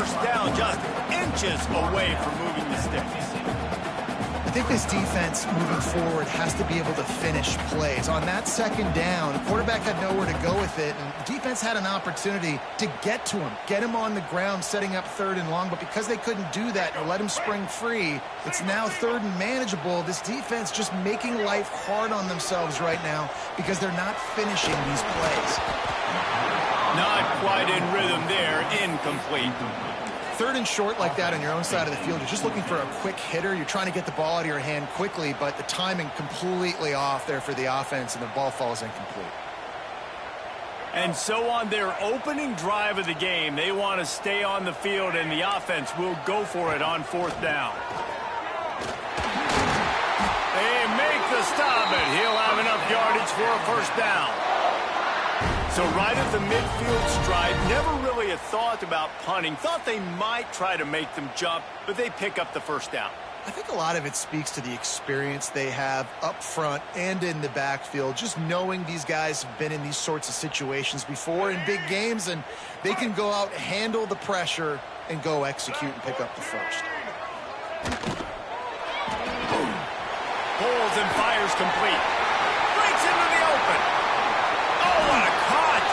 first down, just inches away from moving the sticks. I think this defense moving forward has to be able to finish plays. On that second down, the quarterback had nowhere to go with it, and the defense had an opportunity to get to him, get him on the ground, setting up 3rd and long, but because they couldn't do that or let him spring free, it's now 3rd and manageable. This defense just making life hard on themselves right now because they're not finishing these plays. Not quite in rhythm there, incomplete. 3rd and short like that on your own side of the field, you're just looking for a quick hitter. You're trying to get the ball out of your hand quickly, but the timing completely off there for the offense, and the ball falls incomplete. And so on their opening drive of the game, they want to stay on the field, and the offense will go for it on 4th down. They make the stop, and he'll have enough yardage for a first down. So right at the midfield stripe, never really a thought about punting. Thought they might try to make them jump, but they pick up the first down. I think a lot of it speaks to the experience they have up front and in the backfield, just knowing these guys have been in these sorts of situations before in big games, and they can go out, handle the pressure, and go execute and pick up the first. Pulls and fires complete. Breaks into the open. Oh, what a cut!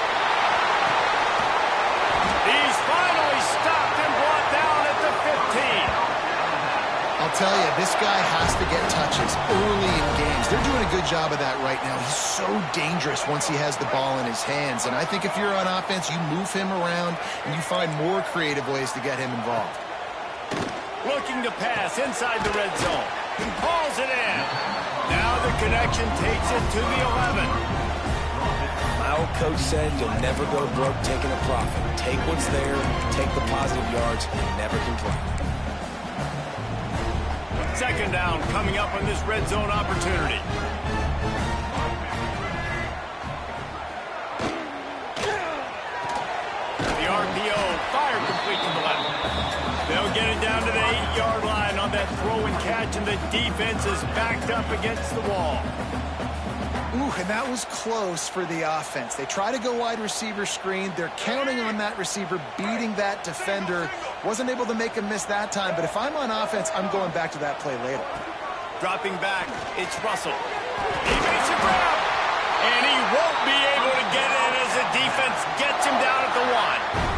He's finally stopped and brought down at the 15. I'll tell you, this guy has to get touches early in games. They're doing a good job of that right now. He's so dangerous once he has the ball in his hands. And I think if you're on offense, you move him around and you find more creative ways to get him involved. Looking to pass inside the red zone. He pulls it in. Now the connection takes it to the 11. My old coach said you'll never go broke taking a profit. Take what's there, take the positive yards, and never complain. 2nd down coming up on this red zone opportunity. The RPO, fire complete to the left. They'll get it down to the 8-yard line on that throw and catch, and the defense is backed up against the wall. Ooh, and that was close for the offense. They try to go wide receiver screen. They're counting on that receiver beating that defender. Wasn't able to make him miss that time, but if I'm on offense, I'm going back to that play later. Dropping back, it's Russell. He makes a grab, and he won't be able to get in as the defense gets him down at the 1.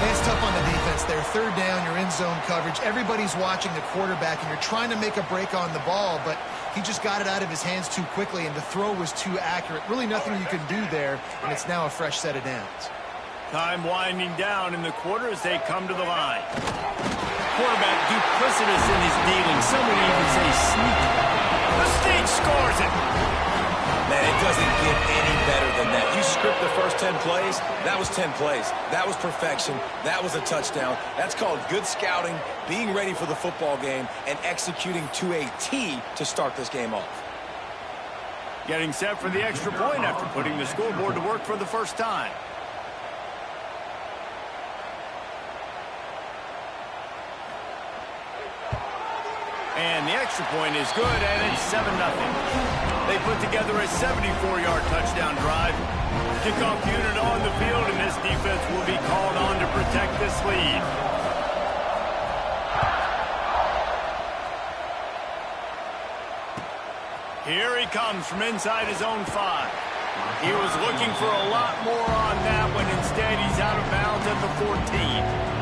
And it's tough on the defense there. 3rd down, you're in zone coverage. Everybody's watching the quarterback, and you're trying to make a break on the ball, but he just got it out of his hands too quickly, and the throw was too accurate. Really nothing you can do there, and it's now a fresh set of downs. Time winding down in the quarter as they come to the line. Quarterback duplicitous in his dealing. Some would even say sneaky. The Sneak scores it. Man, it doesn't get any better than that. You script the first 10 plays, that was 10 plays. That was perfection. That was a touchdown. That's called good scouting, being ready for the football game, and executing to a T to start this game off. Getting set for the extra point after putting the scoreboard to work for the first time. And the extra point is good, and it's 7-0. They put together a 74-yard touchdown drive. Kickoff unit on the field, and this defense will be called on to protect this lead. Here he comes from inside his own 5. He was looking for a lot more on that when instead he's out of bounds at the 14.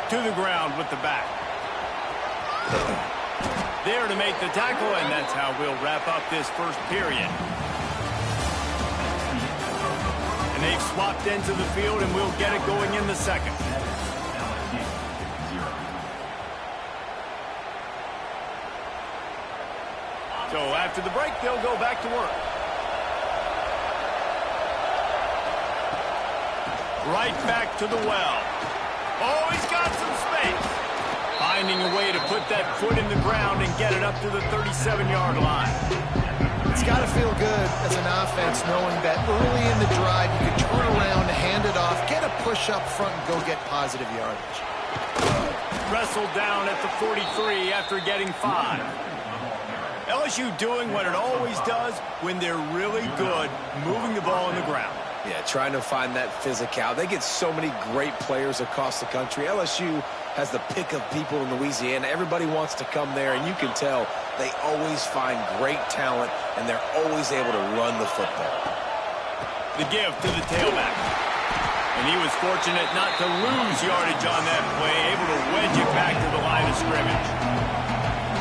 To the ground with the back. There to make the tackle, and that's how we'll wrap up this first period. And they've swapped into the field, and we'll get it going in the second. So after the break, they'll go back to work. Right back to the well. Oh, he's got some space. Finding a way to put that foot in the ground and get get it up to the 37-yard line. It's got to feel good as an offense knowing that early in the drive you can turn around, hand it off, get a push up front, and go get positive yardage. Wrestled down at the 43 after getting 5. LSU doing what it always does when they're really good, moving the ball on the ground. Yeah, trying to find that physical. They get so many great players across the country. LSU has the pick of people in Louisiana. Everybody wants to come there, and you can tell they always find great talent, and they're always able to run the football. The give to the tailback. And he was fortunate not to lose yardage on that play, able to wedge it back to the line of scrimmage.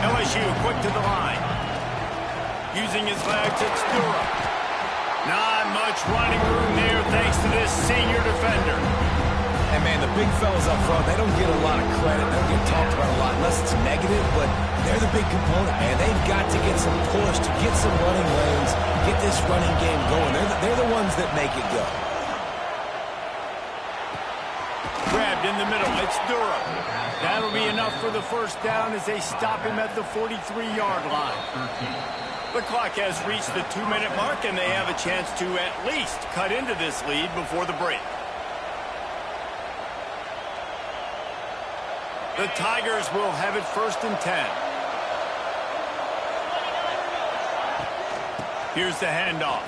LSU quick to the line. Using his legs, it's Durham. Not much running room there thanks to this senior defender. And, man, the big fellas up front, they don't get a lot of credit. They don't get talked about a lot unless it's negative, but they're the big component, man. They've got to get some push, to get some running lanes, get this running game going. They're the ones that make it go. Grabbed in the middle, it's Durham. That'll be enough for the first down as they stop him at the 43-yard line. The clock has reached the 2-minute mark, and they have a chance to at least cut into this lead before the break. The Tigers will have it 1st and 10. Here's the handoff.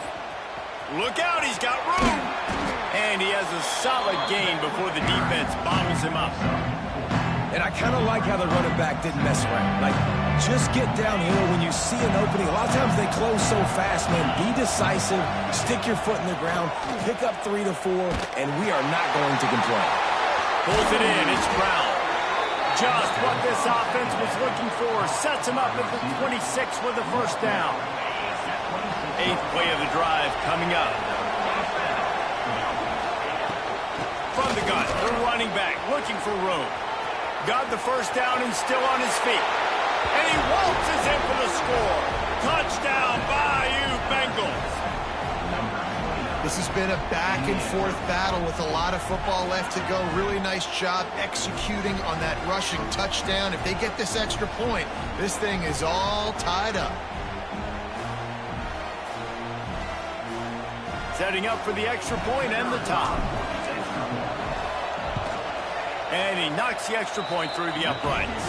Look out, he's got room. And he has a solid gain before the defense bombs him up. And I kind of like how the running back didn't mess around. Like, just get downhill when you see an opening. A lot of times they close so fast, man. Be decisive, stick your foot in the ground, pick up 3 to 4, and we are not going to complain. Pulls it in, it's Brown. Just what this offense was looking for. Sets him up at the 26 with the first down. 8th play of the drive coming up. From the gun, the running back looking for room. Got the first down and still on his feet. And he waltzes in for the score. Touchdown, Bayou Bengals. This has been a back-and-forth battle with a lot of football left to go. Really nice job executing on that rushing touchdown. If they get this extra point, this thing is all tied up. Setting up for the extra point and the top. And he knocks the extra point through the uprights.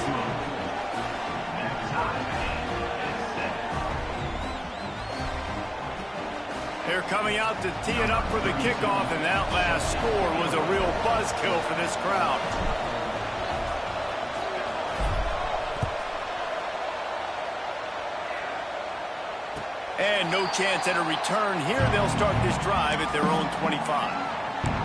They're coming out to tee it up for the kickoff, and that last score was a real buzzkill for this crowd. And no chance at a return here. They'll start this drive at their own 25.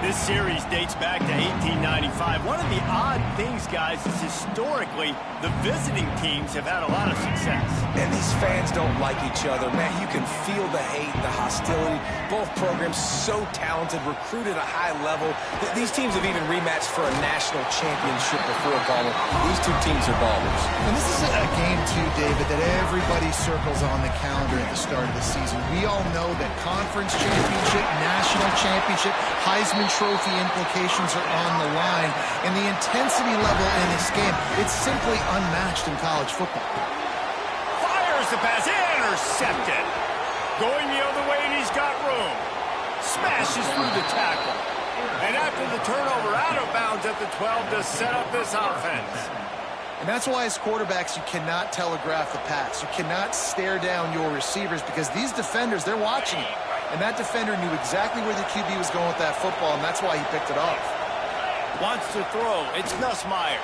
This series dates back to 1895. One of the odd things, guys, is historically the visiting teams have had a lot of success. And these fans don't like each other. Man, you can feel the hate, the hostility. Both programs so talented, recruited at a high level. These teams have even rematched for a national championship before, Palmer. These two teams are ballers. And this is a game, too, David, that everybody circles on the calendar at the start of the season. We all know that conference championship, national championship, Heisman Trophy implications are on the line. And the intensity level in this game, it's simply unmatched in college football. Fires the pass, intercepted. Going the other way, and he's got room. Smashes through the tackle. And after the turnover, out of bounds at the 12 to set up this offense. And that's why as quarterbacks, you cannot telegraph the pass. You cannot stare down your receivers because these defenders, they're watching you. And that defender knew exactly where the QB was going with that football, and that's why he picked it off. Wants to throw. It's Nussmeier.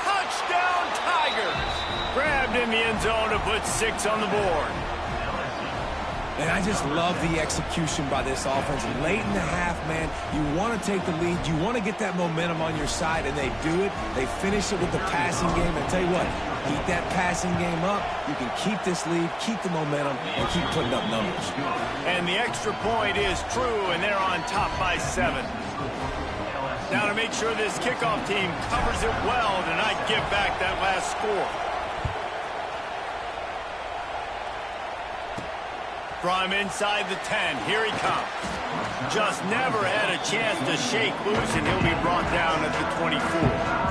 Touchdown, Tigers! Grabbed in the end zone to put 6 on the board. And I just love the execution by this offense. Late in the half, man, you want to take the lead. You want to get that momentum on your side, and they do it. They finish it with the passing game. And tell you what, keep that passing game up. You can keep this lead, keep the momentum, and keep putting up numbers. And the extra point is true, and they're on top by 7. Now to make sure this kickoff team covers it well to not give back that last score. From inside the 10, here he comes. Just never had a chance to shake loose, and he'll be brought down at the 24.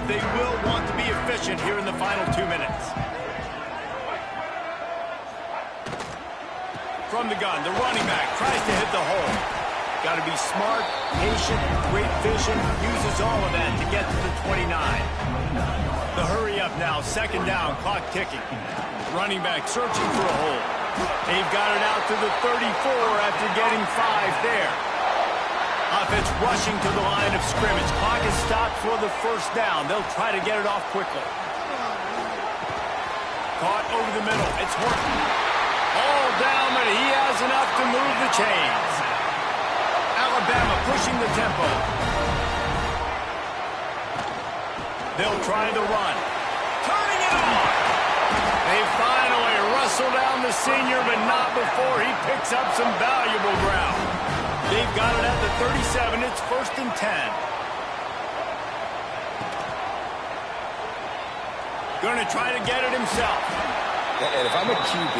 but they will want to be efficient here in the final 2 minutes. From the gun, the running back tries to hit the hole. Got to be smart, patient, great vision, uses all of that to get to the 29. The hurry up now, second down, clock ticking. Running back searching for a hole. They've got it out to the 34 after getting 5 there. Offense rushing to the line of scrimmage. Clock is stopped for the first down. They'll try to get it off quickly. Caught over the middle. It's Horton. All down, but he has enough to move the chains. Alabama pushing the tempo. They'll try the run. Turning it on. They finally wrestle down the senior, but not before he picks up some valuable ground. They've got it at the 37. It's 1st and 10. Going to try to get it himself. And if I'm a QB,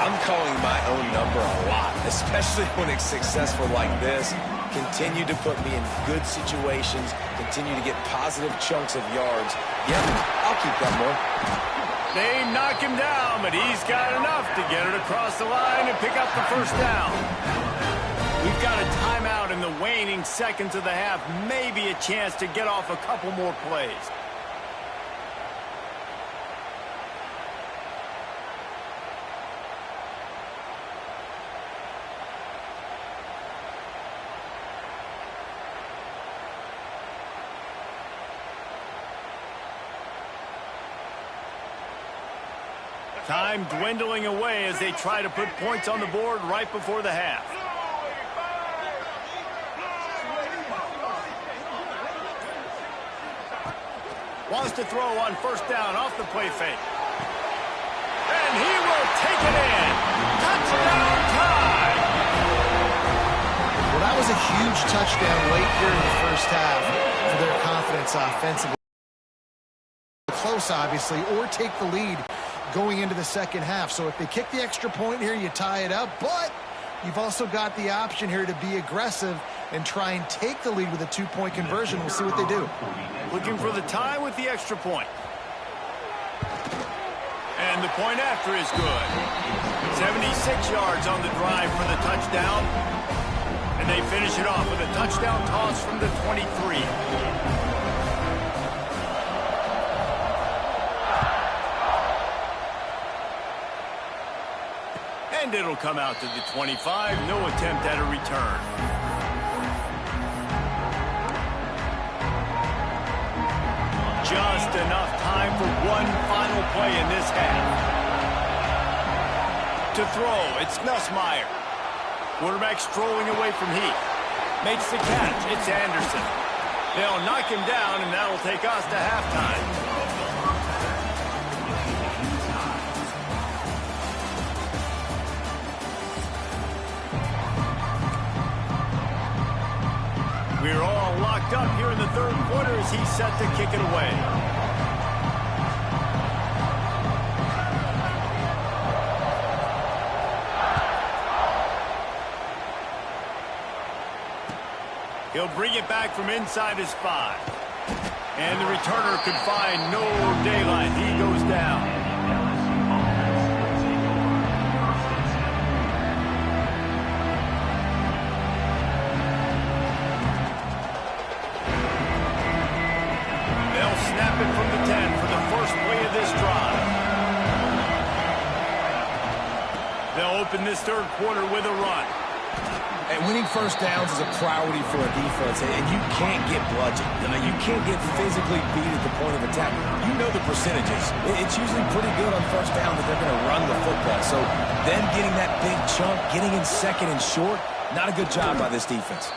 I'm calling my own number a lot, especially when it's successful like this. Continue to put me in good situations, continue to get positive chunks of yards. Yep, I'll keep that more. They knock him down, but he's got enough to get it across the line and pick up the first down. We've got a timeout in the waning seconds of the half, maybe a chance to get off a couple more plays. Time dwindling away as they try to put points on the board right before the half. Wants to throw on first down off the play fake. And he will take it in. Touchdown time! Well, that was a huge touchdown late here in the first half for their confidence offensively. Close, obviously, or take the lead going into the second half. So if they kick the extra point here, you tie it up. But you've also got the option here to be aggressive and try and take the lead with a 2-point conversion. We'll see what they do. Looking for the tie with the extra point. And the point after is good. 76 yards on the drive for the touchdown. And they finish it off with a touchdown toss from the 23. And it'll come out to the 25. No attempt at a return. Just enough time for one final play in this half. To throw, it's Nussmeier. Quarterback strolling away from Heath. Makes the catch. It's Anderson. They'll knock him down, and that'll take us to halftime. We're all locked up here in the third quarter as he's set to kick it away. He'll bring it back from inside his 5. And the returner could find no daylight. He goes down. Snap it from the 10 for the first play of this drive. They'll open this third quarter with a run. And winning first downs is a priority for a defense, and you can't get bludgeoned. You can't get physically beat at the point of attack. You know the percentages. It's usually pretty good on first down that they're going to run the football. So them getting that big chunk, getting in second and short, not a good job by this defense.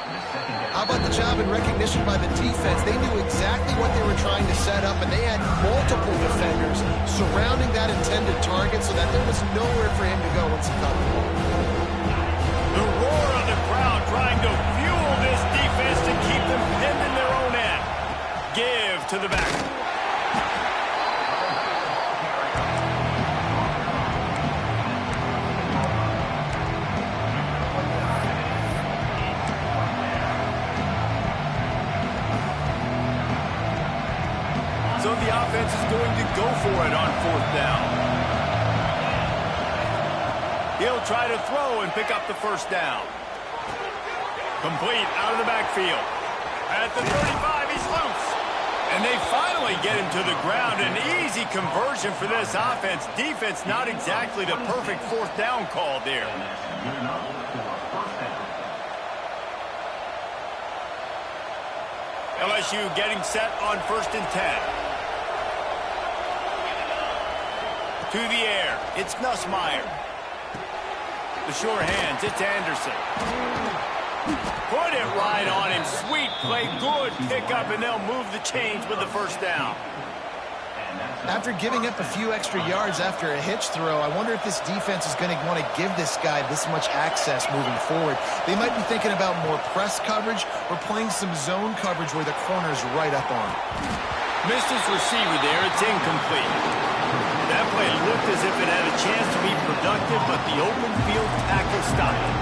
How about the job and recognition by the defense? They knew exactly what they were trying to set up, and they had multiple defenders surrounding that intended target so that there was nowhere for him to go once he caught the ball. The roar of the crowd trying to fuel this defense to keep them pinned in their own end. Give to the back. offense is going to go for it on 4th down. He'll try to throw and pick up the 1st down. Complete out of the backfield. At the 35, he's loose. And they finally get him to the ground. An easy conversion for this offense. Defense not exactly the perfect 4th down call there. LSU getting set on 1st and 10. To the air. It's Nussmeier. The sure hands. It's Anderson. Put it right on him. Sweet play. Good pickup, and they'll move the chains with the 1st down. After giving up a few extra yards after a hitch throw, I wonder if this defense is going to want to give this guy this much access moving forward. They might be thinking about more press coverage or playing some zone coverage where the corner's right up on him. Missed his receiver there. It's incomplete. That play looked as if it had a chance to be productive, but the open field tackle stopped it.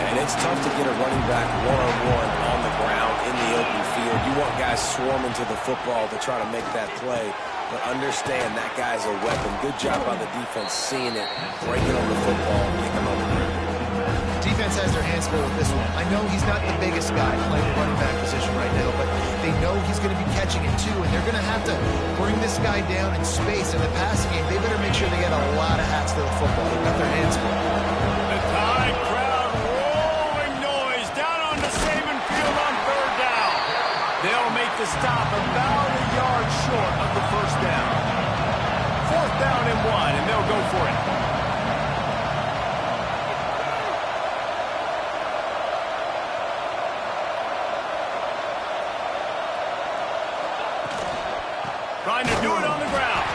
And it's tough to get a running back one-on-one on the ground in the open field. You want guys swarming to the football to try to make that play. But understand that guy's a weapon. Good job by the defense seeing it, breaking on the football, picking on the ground. Defense has their hands full with this one. I know he's not the biggest guy playing the running back position right now, but they know he's going to be catching it too, and they're going to have to bring this guy down in space. In the passing game, they better make sure they get a lot of hats to the football. They've got their hands full. The Tide crowd rolling noise down on the Saban field on 3rd down. They'll make the stop about a yard short of the 1st down. 4th down and 1, and they'll go for it. Trying to do it on the ground.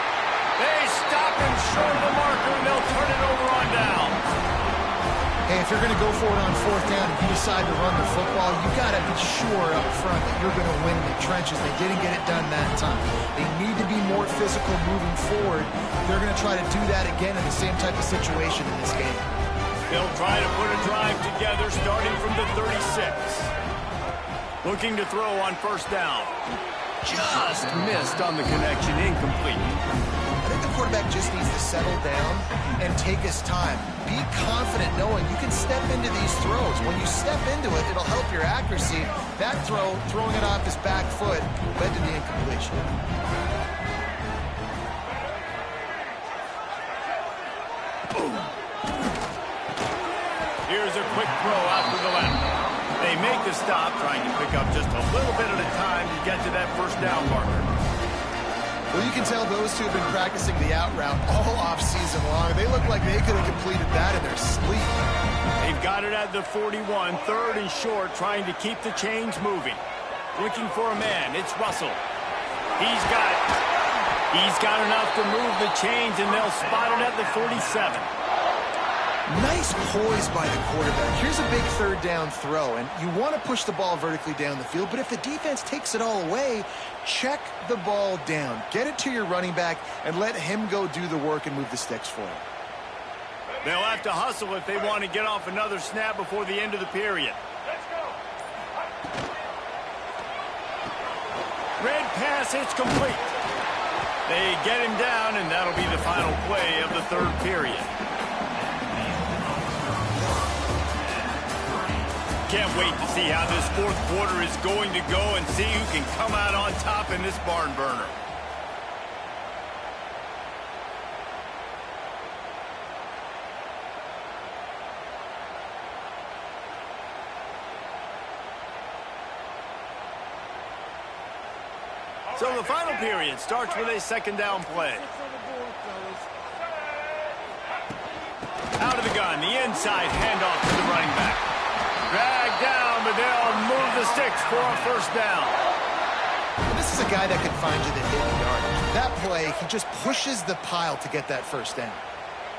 They stop him short of the marker, and they'll turn it over on down. Hey, if you're going to go for it on 4th down, if you decide to run the football, you got to be sure up front that you're going to win in the trenches. They didn't get it done that time. They need to be more physical moving forward. They're going to try to do that again in the same type of situation in this game. They'll try to put a drive together starting from the 36. Looking to throw on 1st down. Just missed on the connection, incomplete. I think the quarterback just needs to settle down and take his time. Be confident knowing you can step into these throws. When you step into it, it'll help your accuracy. That throw, throwing it off his back foot, led to the incompletion. Here's a quick throw out to the left. They make the stop, trying to pick up just a little bit at a time to get to that 1st down marker. Well, you can tell those two have been practicing the out route all off-season long. They look like they could have completed that in their sleep. They've got it at the 41, 3rd and short, trying to keep the chains moving. Looking for a man. It's Russell. He's got enough to move the chains, and they'll spot it at the 47. Nice poise by the quarterback. Here's a big 3rd down throw, and you want to push the ball vertically down the field, but if the defense takes it all away, check the ball down. Get it to your running back and let him go do the work and move the sticks for him. They'll have to hustle if they want to get off another snap before the end of the period. Red pass, it's complete. They get him down, and that'll be the final play of the 3rd period. Can't wait to see how this 4th quarter is going to go and see who can come out on top in this barn burner. So the final period starts with a 2nd down play. Out of the gun, the inside handoff to the running back. Dragged down, but they'll move the sticks for a 1st down. And this is a guy that can find you the hidden yardage. That play, he just pushes the pile to get that 1st down.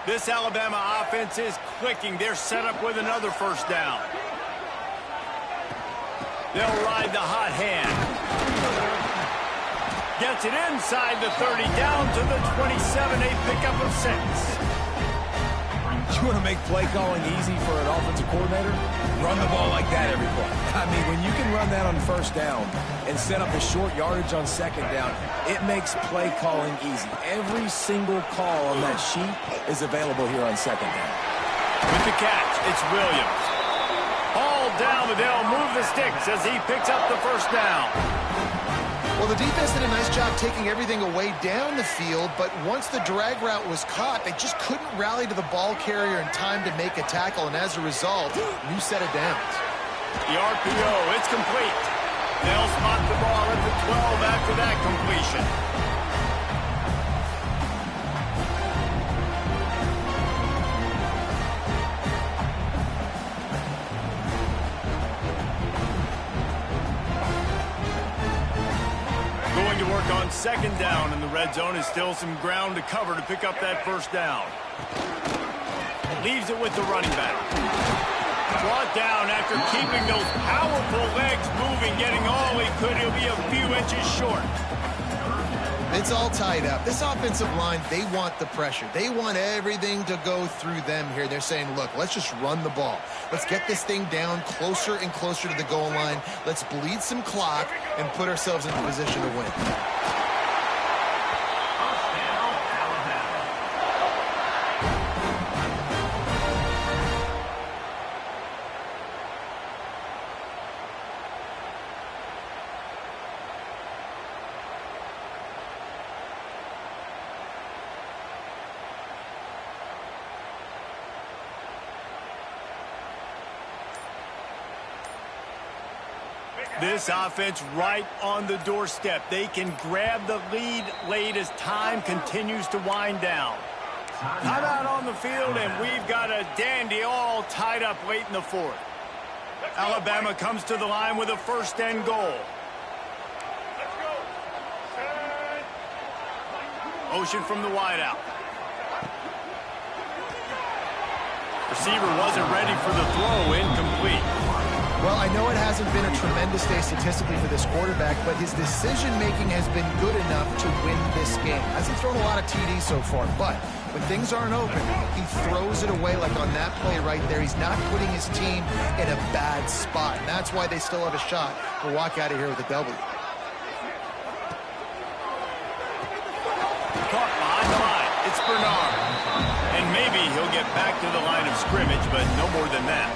This Alabama offense is clicking. They're set up with another 1st down. They'll ride the hot hand. Gets it inside the 30, down to the 27, a pickup of 6. You want to make play calling easy for an offensive coordinator? Run the ball like that every play. I mean, when you can run that on first down and set up a short yardage on second down, it makes play calling easy. Every single call on that sheet is available here on second down. With the catch, it's Williams. All down, but they'll move the sticks as he picks up the first down. Well, the defense did a nice job taking everything away down the field, but once the drag route was caught, they just couldn't rally to the ball carrier in time to make a tackle, and as a result, new set of downs. The RPO, it's complete. They'll spot the ball at the 12 after that completion. Going to work on second down, and the red zone is still some ground to cover to pick up that first down. Leaves it with the running back. Brought down after keeping those powerful legs moving, getting all he could. He'll be a few inches short. It's all tied up. This offensive line, they want the pressure. They want everything to go through them here. They're saying, look, let's just run the ball. Let's get this thing down closer and closer to the goal line. Let's bleed some clock and put ourselves in a position to win. This offense right on the doorstep. They can grab the lead late as time continues to wind down. Timeout on the field, and we've got a dandy all tied up late in the fourth. Alabama comes to the line with a first and goal. Motion from the wideout. Receiver wasn't ready for the throw, incomplete. Well, I know it hasn't been a tremendous day statistically for this quarterback, but his decision-making has been good enough to win this game. Hasn't thrown a lot of TDs so far, but when things aren't open, he throws it away like on that play right there. He's not putting his team in a bad spot, and that's why they still have a shot to walk out of here with a W. Caught behind the line. It's Bernard. And maybe he'll get back to the line of scrimmage, but no more than that.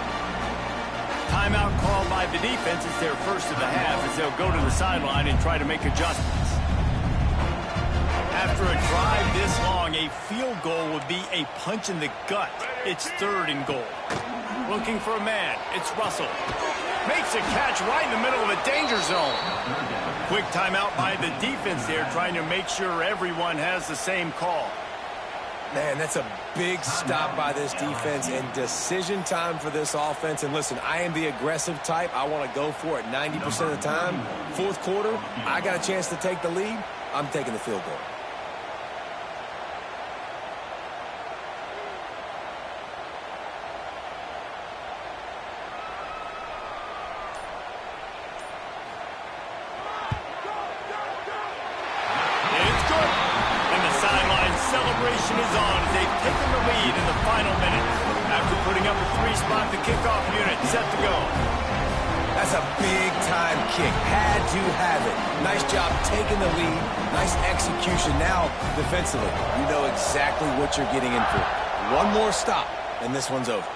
Timeout called by the defense. It's their first of the half as they'll go to the sideline and try to make adjustments. After a drive this long, a field goal would be a punch in the gut. It's third and goal. Looking for a man. It's Russell. Makes a catch right in the middle of a danger zone. Quick timeout by the defense there, trying to make sure everyone has the same call. Man, that's a big stop by this defense and decision time for this offense. And listen, I am the aggressive type. I want to go for it 90% of the time. Fourth quarter, I got a chance to take the lead. I'm taking the field goal. Celebration is on as they've taken the lead in the final minutes. After putting up a three-spot, the kickoff unit set to go. That's a big-time kick. Had to have it. Nice job taking the lead. Nice execution. Now, defensively, you know exactly what you're getting in for. One more stop, and this one's over.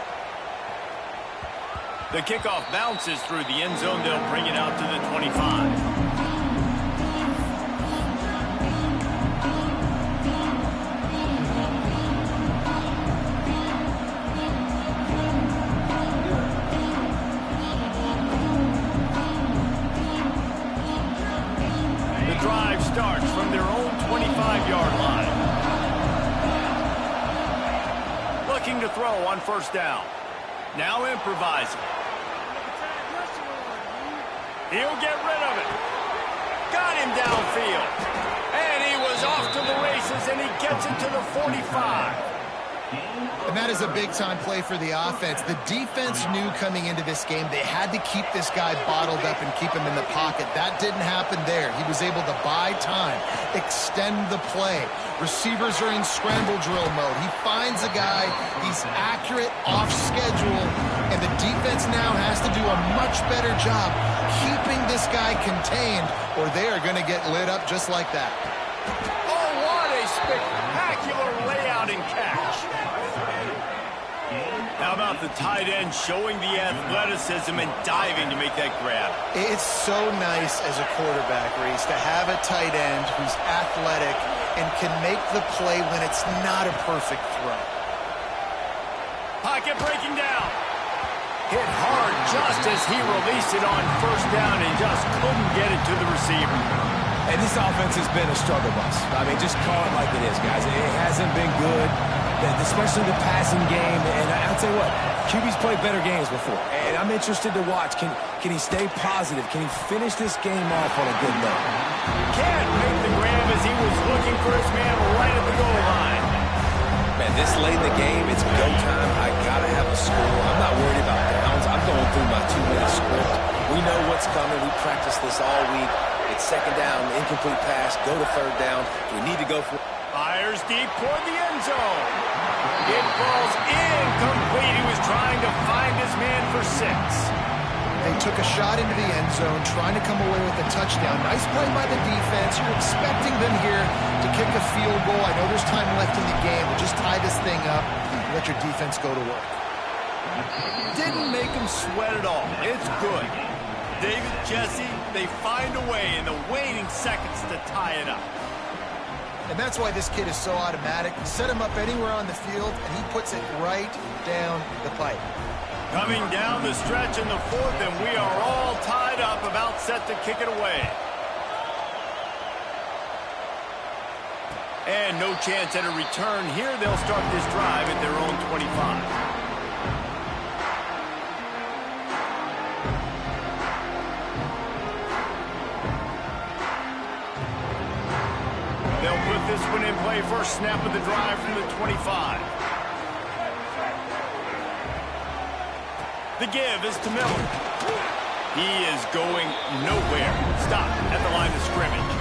The kickoff bounces through the end zone. They'll bring it out to the 25. Starts from their own 25-yard line. Looking to throw on first down. Now improvising. He'll get rid of it. Got him downfield. And he was off to the races, and he gets it to the 45. And that is a big-time play for the offense. The defense knew coming into this game they had to keep this guy bottled up and keep him in the pocket. That didn't happen there. He was able to buy time, extend the play. Receivers are in scramble drill mode. He finds a guy, he's accurate, off schedule, and the defense now has to do a much better job keeping this guy contained, or they are going to get lit up just like that. Oh, what a spectacular layout and catch. How about the tight end showing the athleticism and diving to make that grab? It's so nice as a quarterback, Reese, to have a tight end who's athletic and can make the play when it's not a perfect throw. Pocket breaking down. Hit hard just as he released it on first down and just couldn't get it to the receiver. And this offense has been a struggle bus. I mean, just call it like it is, guys. It hasn't been good, especially the passing game. And I'll tell you what, QB's played better games before. And I'm interested to watch. Can he stay positive? Can he finish this game off on a good note? Can't make the grab as he was looking for his man right at the goal line. Man, this late in the game, it's go time. I got to have a score. I'm not worried about downs. I'm going through my 2-minute script. We know what's coming. We practiced this all week. It's second down, incomplete pass, go to third down. We need to go for it. Fires deep toward the end zone. It falls incomplete. He was trying to find his man for 6. They took a shot into the end zone, trying to come away with a touchdown. Nice play by the defense. You're expecting them here to kick a field goal. I know there's time left in the game, but just tie this thing up and let your defense go to work. Didn't make him sweat at all. It's good. David, Jesse, they find a way in the waning seconds to tie it up. And that's why this kid is so automatic. Set him up anywhere on the field, and he puts it right down the pipe. Coming down the stretch in the 4th, and we are all tied up, about set to kick it away. And no chance at a return here. They'll start this drive at their own 25. They'll put this one in play. First snap of the drive from the 25. The give is to Miller. He is going nowhere. Stop at the line of scrimmage.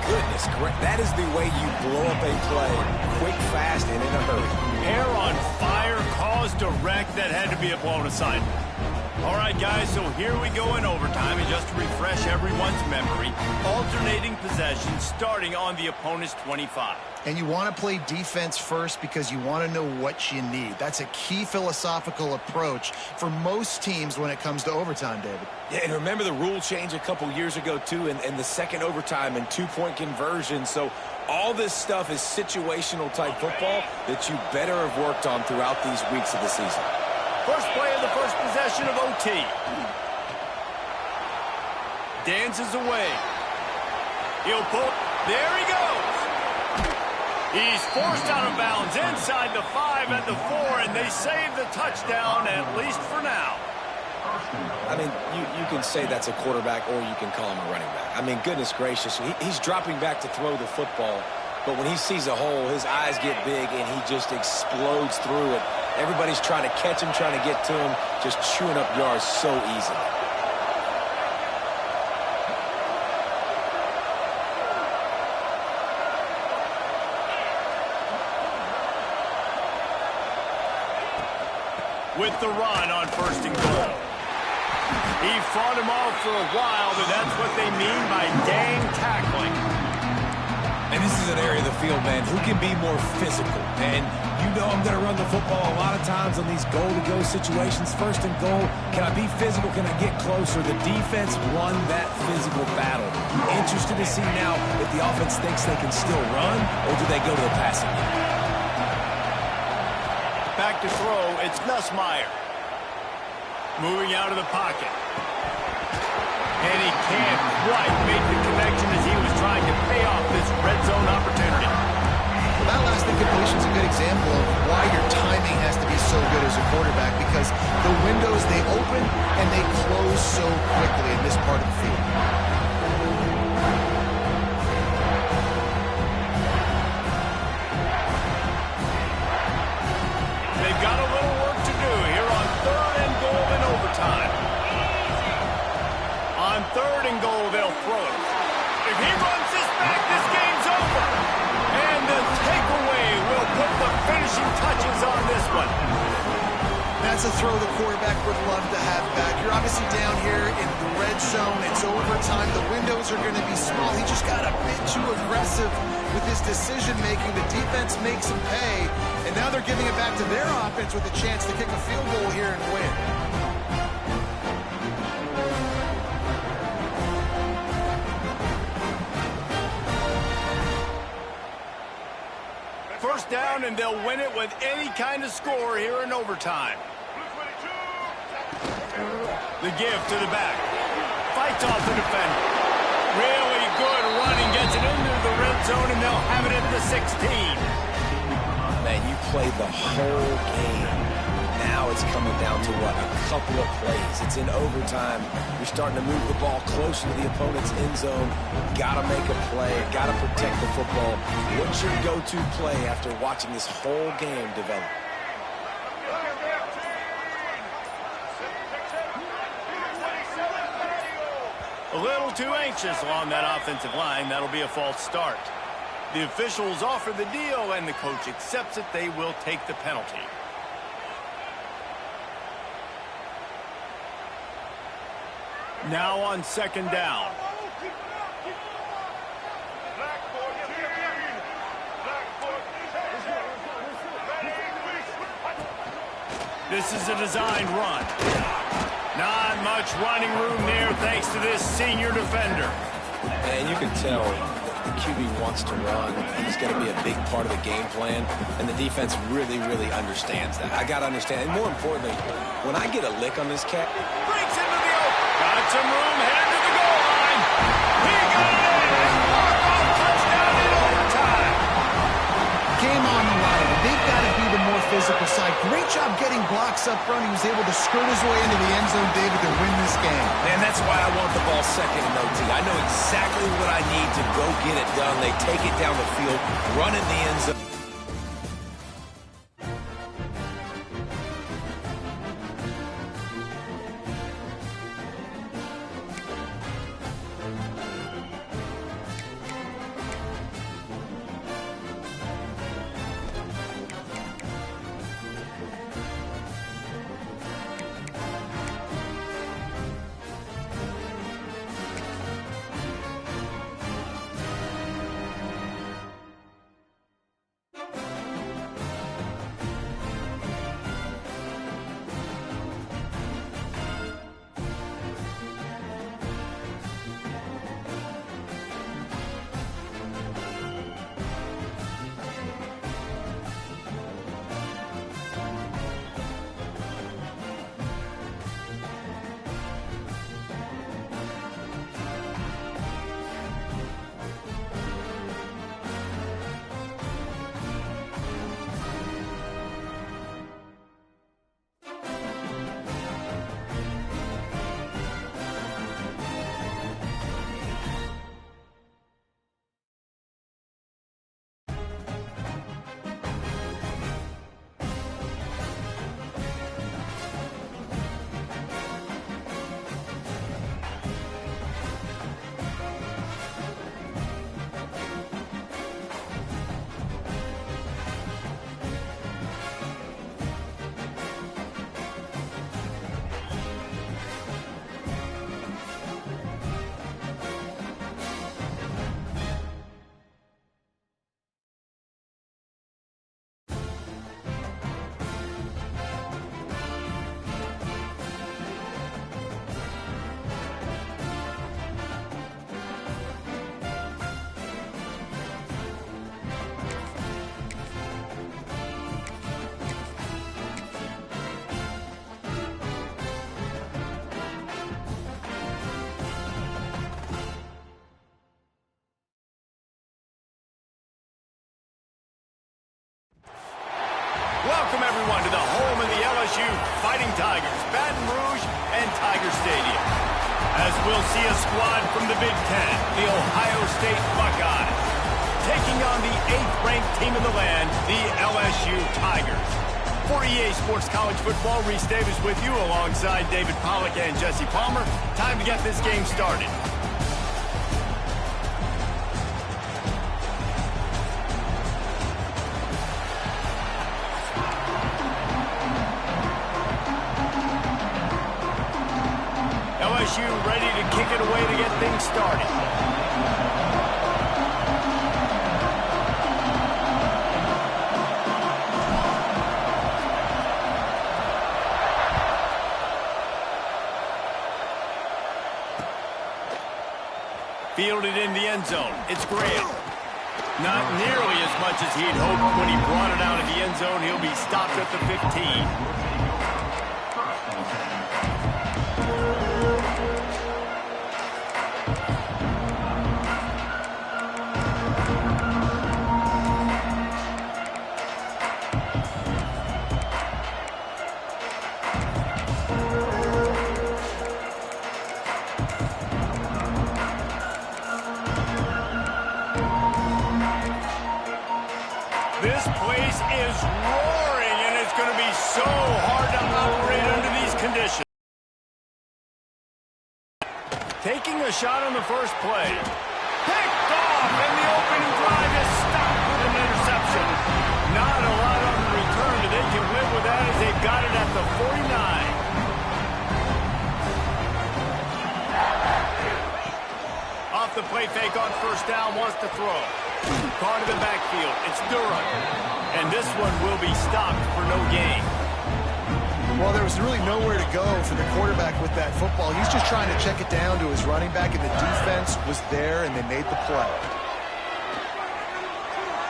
Goodness, that is the way you blow up a play. Quick, fast, and in a hurry. Hair on fire, caused a wreck that had to be a blown aside. All right, guys, so here we go in overtime. And just to refresh everyone's memory, alternating possession starting on the opponent's 25. And you want to play defense first because you want to know what you need. That's a key philosophical approach for most teams when it comes to overtime, David. Yeah, and remember the rule change a couple years ago, too, and the second overtime and 2-point conversion. So all this stuff is situational type football that you better have worked on throughout these weeks of the season. First play of the first possession of OT. Dances away. He'll pull. There he goes. He's forced out of bounds inside the 5 at the 4, and they save the touchdown, at least for now. I mean, you can say that's a quarterback or you can call him a running back. I mean, goodness gracious, he's dropping back to throw the football, but when he sees a hole, his eyes get big, and he just explodes through it. Everybody's trying to catch him, trying to get to him, just chewing up yards so easily. With the run on first and goal. He fought him off for a while, but that's what they mean by dang tackling. And this is an area of the field, man, who can be more physical. And you know I'm going to run the football a lot of times on these goal-to-go situations. First and goal, can I be physical? Can I get closer? The defense won that physical battle. Interested to see now if the offense thinks they can still run, or do they go to the passing game? Back to throw, it's Nussmeier. Moving out of the pocket. And he can't quite make the connection as he was trying to pay off this red zone opportunity. Well, that last incompletion is a good example of why your timing has to be so good as a quarterback, because the windows, they open and they close so quickly in this part of the field. overtime. On 3rd and goal, they'll throw it. If he runs this back, this game's over. And the takeaway will put the finishing touches on this one. That's a throw the quarterback would love to have back. You're obviously down here in the red zone. It's overtime. The windows are going to be small. He just got a bit too aggressive with his decision-making. The defense makes him pay, and now they're giving it back to their offense with a chance to kick a field goal here and win. First down, and they'll win it with any kind of score here in overtime. The give to the back. Fights off the defender. Really good running. Gets it into the red zone, and they'll have it at the 16. Man, you played the whole game. Now it's coming down to what? A couple of plays. It's in overtime. You're starting to move the ball closer to the opponent's end zone. Got to make a play. Got to protect the football. What's your go-to play after watching this whole game develop? A little too anxious along that offensive line. That'll be a false start. The officials offer the deal, and the coach accepts it. They will take the penalty. Now on 2nd down. This is a designed run. Not much running room there thanks to this senior defender. And you can tell the QB wants to run. He's going to be a big part of the game plan, and the defense really, really understands that. I got to understand, and more importantly, when I get a lick on this cat, breaks into the open. Got some room, headed to the goal line. He got it in. Walk-off touchdown in overtime. Game on the line. They've got to be the more physical side. Great job getting blocks up front. He was able to skirt his way into the end zone, David, to win this game. And that's why I want the ball second in OT. I know exactly what I need to go get it done. They take it down the field, run in the end zone. Welcome, everyone, to the home of the LSU Fighting Tigers, Baton Rouge and Tiger Stadium. As we'll see a squad from the Big Ten, the Ohio State Buckeyes, taking on the 8th-ranked team in the land, the LSU Tigers. For EA Sports College Football, Reese Davis with you alongside David Pollack and Jesse Palmer. Time to get this game started. LSU ready to kick it away to get things started. Fielded in the end zone. It's Graham. Not nearly as much as he'd hoped when he brought it out of the end zone. He'll be stopped at the 15. This place is roaring, and it's going to be so hard to operate under these conditions. Taking a shot on the first play. Picked off, and the opening drive is stopped with an interception. Not a lot on the return, but they can live with that as they've got it at the 49. Off the play fake on first down, wants to throw. Caught in the backfield. It's Durham. And this one will be stopped for no gain. Well, there was really nowhere to go for the quarterback with that football. He's just trying to check it down to his running back, and the defense was there, and they made the play.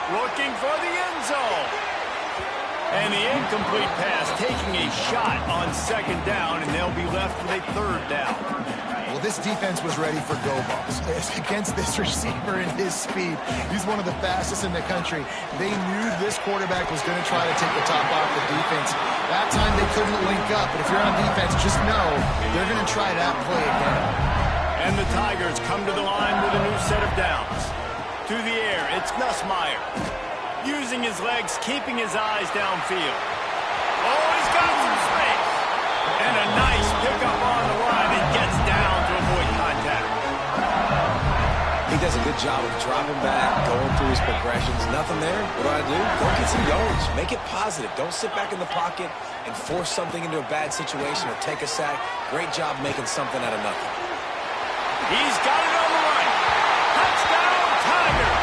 Looking for the end zone. And the incomplete pass taking a shot on second down, and they'll be left with a third down. Well, this defense was ready for go balls. Against this receiver and his speed, he's one of the fastest in the country. They knew this quarterback was going to try to take the top off the defense. That time they couldn't link up, but if you're on defense, just know they're going to try that play again. And the Tigers come to the line with a new set of downs. To the air, it's Nussmeier. Using his legs, keeping his eyes downfield. Oh, he's got some space. And a nice pickup on the line and gets down to avoid contact. He does a good job of dropping back, going through his progressions. Nothing there. What do? Go get some yards. Make it positive. Don't sit back in the pocket and force something into a bad situation or take a sack. Great job making something out of nothing. He's got it on the right. Touchdown, Tigers.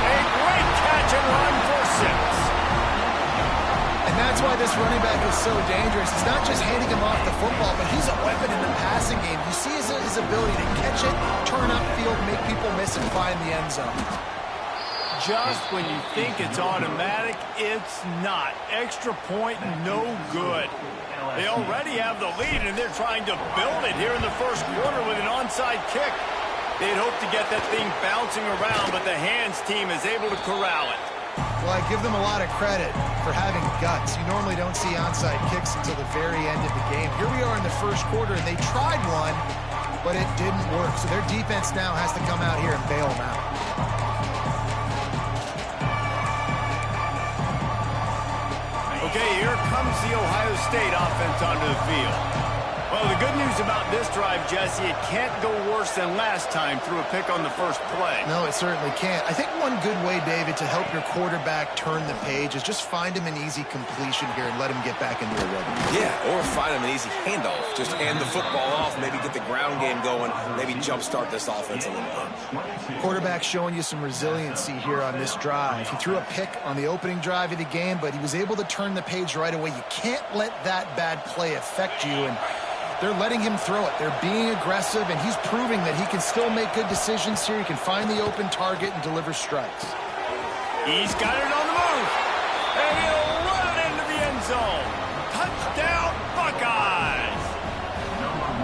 A great catch and run for 6. And that's why this running back is so dangerous. It's not just handing him off the football, but he's a weapon in the passing game. You see his ability to catch it, turn upfield, make people miss, and find the end zone. Just when you think it's automatic, it's not. Extra point, no good. They already have the lead, and they're trying to build it here in the first quarter with an onside kick. They'd hope to get that thing bouncing around, but the hands team is able to corral it. Well, I give them a lot of credit for having guts. You normally don't see onside kicks until the very end of the game. Here we are in the first quarter, and they tried one, but it didn't work. So their defense now has to come out here and bail them out. Okay, here comes the Ohio State offense onto the field. Well, the good news about this drive, Jesse, it can't go worse than last time through a pick on the first play. No, it certainly can't. I think one good way, David, to help your quarterback turn the page is just find him an easy completion here and let him get back into a rhythm. Yeah, or find him an easy handoff. Just hand the football off, maybe get the ground game going, maybe jumpstart this offense a little bit. Quarterback showing you some resiliency here on this drive. He threw a pick on the opening drive of the game, but he was able to turn the page right away. You can't let that bad play affect you, and they're letting him throw it. They're being aggressive, and he's proving that he can still make good decisions here. He can find the open target and deliver strikes. He's got it on the move, and he'll run it into the end zone. Touchdown, Buckeyes!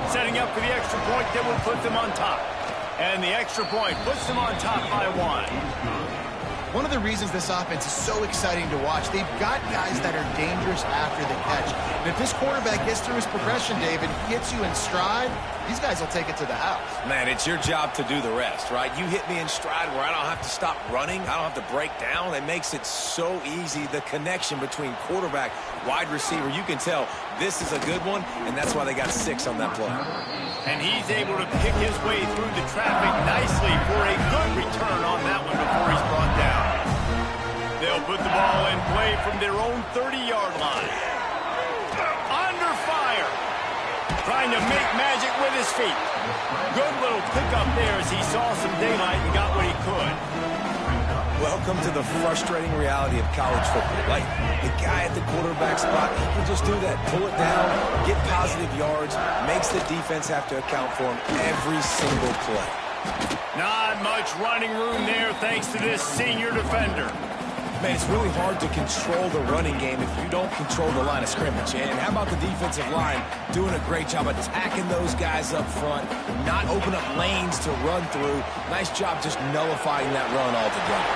Setting up for the extra point that will put them on top. And the extra point puts them on top by 1. One of the reasons this offense is so exciting to watch, they've got guys that are dangerous after the catch. And if this quarterback gets through his progression, David, gets you in stride, these guys will take it to the house. Man, it's your job to do the rest, right? You hit me in stride where I don't have to stop running. I don't have to break down. It makes it so easy, the connection between quarterback, wide receiver. You can tell this is a good one, and that's why they got 6 on that play. And he's able to pick his way through the traffic nicely for a good return on that one before he's brought down. They'll put the ball in play from their own 30-yard line. Under fire. Trying to make magic with his feet. Good little pickup there as he saw some daylight and got what he could. Welcome to the frustrating reality of college football. Like, the guy at the quarterback spot, he can just do that. Pull it down, get positive yards, makes the defense have to account for him every single play. Not much running room there thanks to this senior defender. Man, it's really hard to control the running game if you don't control the line of scrimmage. And how about the defensive line doing a great job attacking those guys up front, not open up lanes to run through. Nice job just nullifying that run altogether.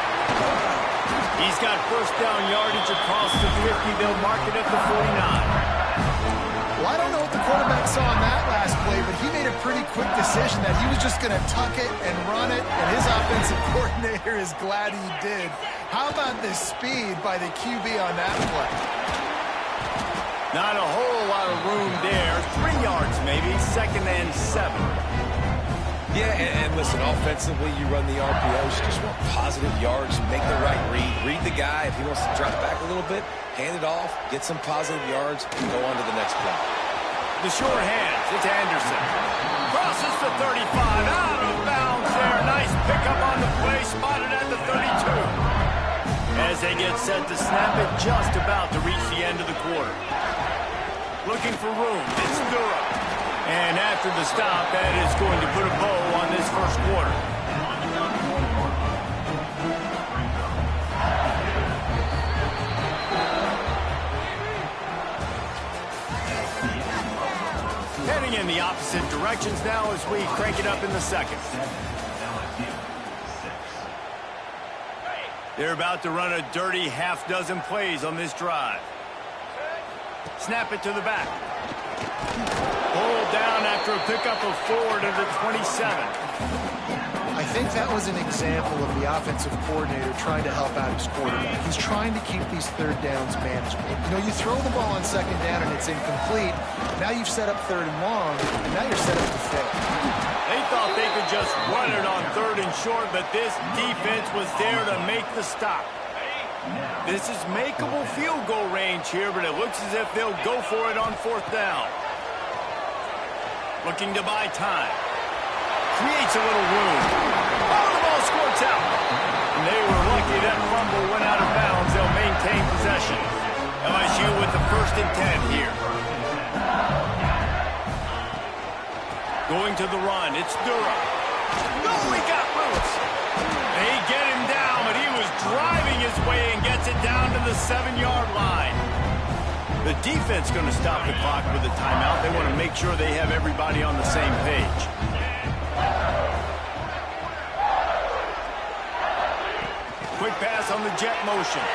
He's got first down yardage across the 50. They'll mark it at the 49. Well, I don't know what the quarterback saw on that last play, but he made a pretty quick decision that he was just going to tuck it and run it, and his offensive coordinator is glad he did. How about the speed by the QB on that play? Not a whole lot of room there. 3 yards maybe, 2nd and 7. Yeah, and listen, offensively, you run the RPOs, you just want positive yards, make the right read the guy. If he wants to drop back a little bit, hand it off, get some positive yards, and go on to the next play. The short hands, it's Anderson. Crosses the 35, out of bounds there. Nice pickup on the play, spotted at the 32. As they get set to snap it, just about to reach the end of the quarter. Looking for room, it's Durham. And after the stop, that is going to put a bow on this first quarter. Heading in the opposite directions now as we crank it up in the second. They're about to run a dirty half-dozen plays on this drive. Snap it to the back. Pulled down after a pickup of 4 to the 27. I think that was an example of the offensive coordinator trying to help out his quarterback. He's trying to keep these third downs manageable. You know, you throw the ball on 2nd down and it's incomplete. Now you've set up 3rd and long, and now you're set up to fail. They thought they could just run it on 3rd and short, but this defense was there to make the stop. This is makeable field goal range here, but it looks as if they'll go for it on 4th down. Looking to buy time. Creates a little room. Oh, the ball squirts out. And they were lucky that fumble went out of bounds. They'll maintain possession. LSU with the 1st and 10 here. Going to the run. It's Durham. No, he got loose. They get him down, but he was driving his way and gets it down to the 7-yard line. The defense going to stop the clock with a timeout. They want to make sure they have everybody on the same page. Quick pass on the jet motion.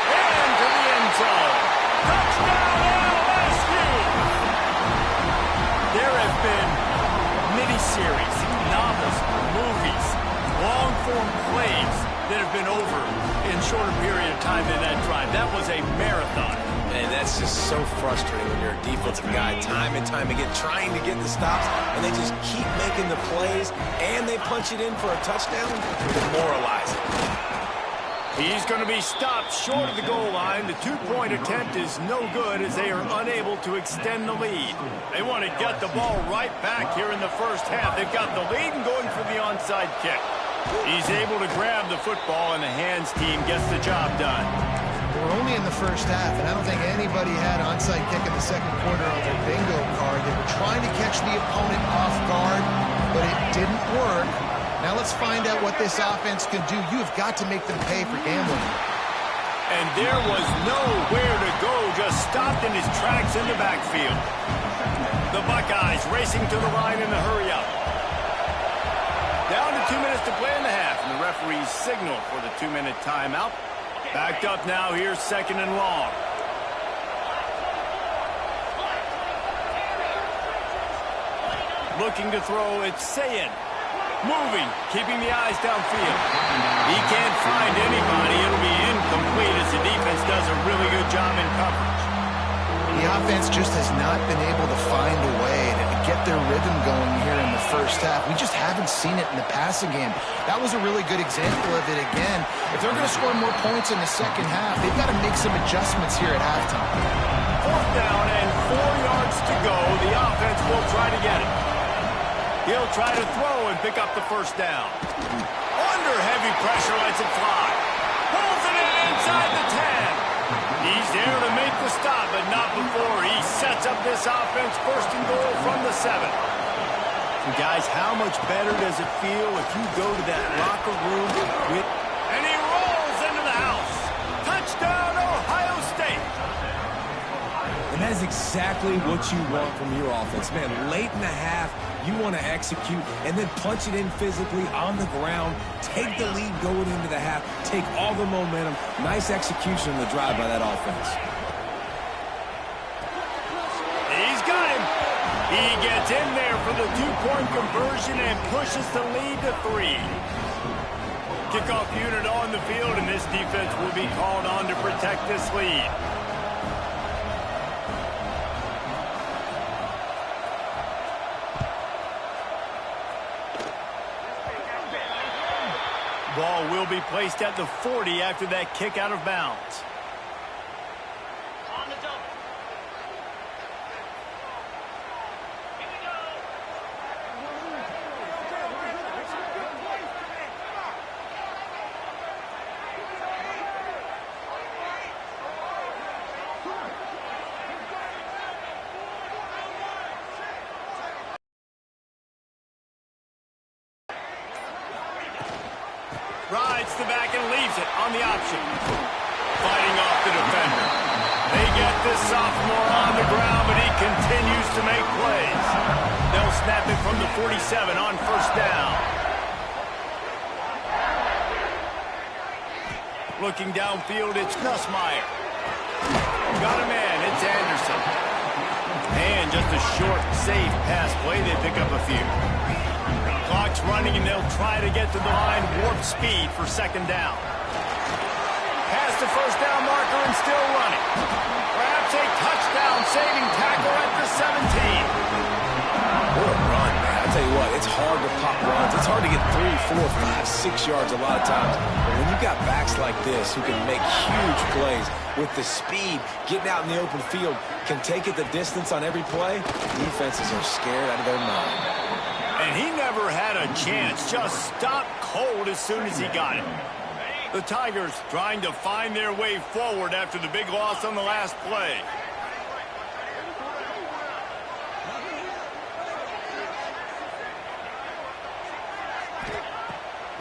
And to the end zone. Touchdown LSU! There have been miniseries, novels, movies, long-form plays that have been over in shorter period of time than that drive. That was a marathon. And that's just so frustrating when you're a defensive guy, time and time again, trying to get the stops, and they just keep making the plays, and they punch it in for a touchdown. Demoralizing. He's going to be stopped short of the goal line. The 2-point attempt is no good as they are unable to extend the lead. They want to get the ball right back here in the first half. They've got the lead and going for the onside kick. He's able to grab the football, and the hands team gets the job done. We're only in the first half, and I don't think anybody had onside kick in the second quarter on their bingo card. They were trying to catch the opponent off guard, but it didn't work. Now let's find out what this offense can do. You have got to make them pay for gambling. And there was nowhere to go, just stopped in his tracks in the backfield. The Buckeyes racing to the line in the hurry-up. Down to 2 minutes to play in the half, and the referees signal for the 2-minute timeout. Backed up now here, 2nd and long. Looking to throw, it's Sayin. Moving, keeping the eyes downfield. He can't find anybody. It'll be incomplete as the defense does a really good job in coverage. The offense just has not been able to find a way to get their rhythm going here in the first half. We just haven't seen it in the passing game. That was a really good example of it again. If they're going to score more points in the second half, they've got to make some adjustments here at halftime. 4th down and 4 yards to go. The offense will try to get it. He'll try to throw and pick up the first down. Under heavy pressure, lets it fly. Pulls it in inside the 10. He's there to make the stop, but not before he sets up this offense 1st and goal from the 7. And guys, how much better does it feel if you go to that locker room with... And he rolls into the house. Touchdown, Ohio State. And that is exactly what you want from your offense. Man, late in the half, you want to execute and then punch it in physically on the ground, take the lead going into the half, take all the momentum. Nice execution on the drive by that offense. He's got him. He gets in there for the 2-point conversion and pushes the lead to 3. Kickoff unit on the field, and this defense will be called on to protect this lead. Ball will be placed at the 40 after that kick out of bounds. On the double. Here we go. Rides the back and leaves it on the option. Fighting off the defender. They get this sophomore on the ground, but he continues to make plays. They'll snap it from the 47 on 1st down. Looking downfield, it's Nussmeier. Got a man, it's Anderson. And just a short, safe pass play. They pick up a few. Clock's running, and they'll try to get to the line. Warp speed for 2nd down. Past the 1st down marker and still running. Perhaps a touchdown-saving tackle at the 17. What a run, man. I tell you what, it's hard to pop runs. It's hard to get 3, 4, 5, 6 yards a lot of times. But when you've got backs like this who can make huge plays with the speed, getting out in the open field, can take it the distance on every play, defenses are scared out of their mind. And he never had a chance, just stopped cold as soon as he got it. The Tigers trying to find their way forward after the big loss on the last play.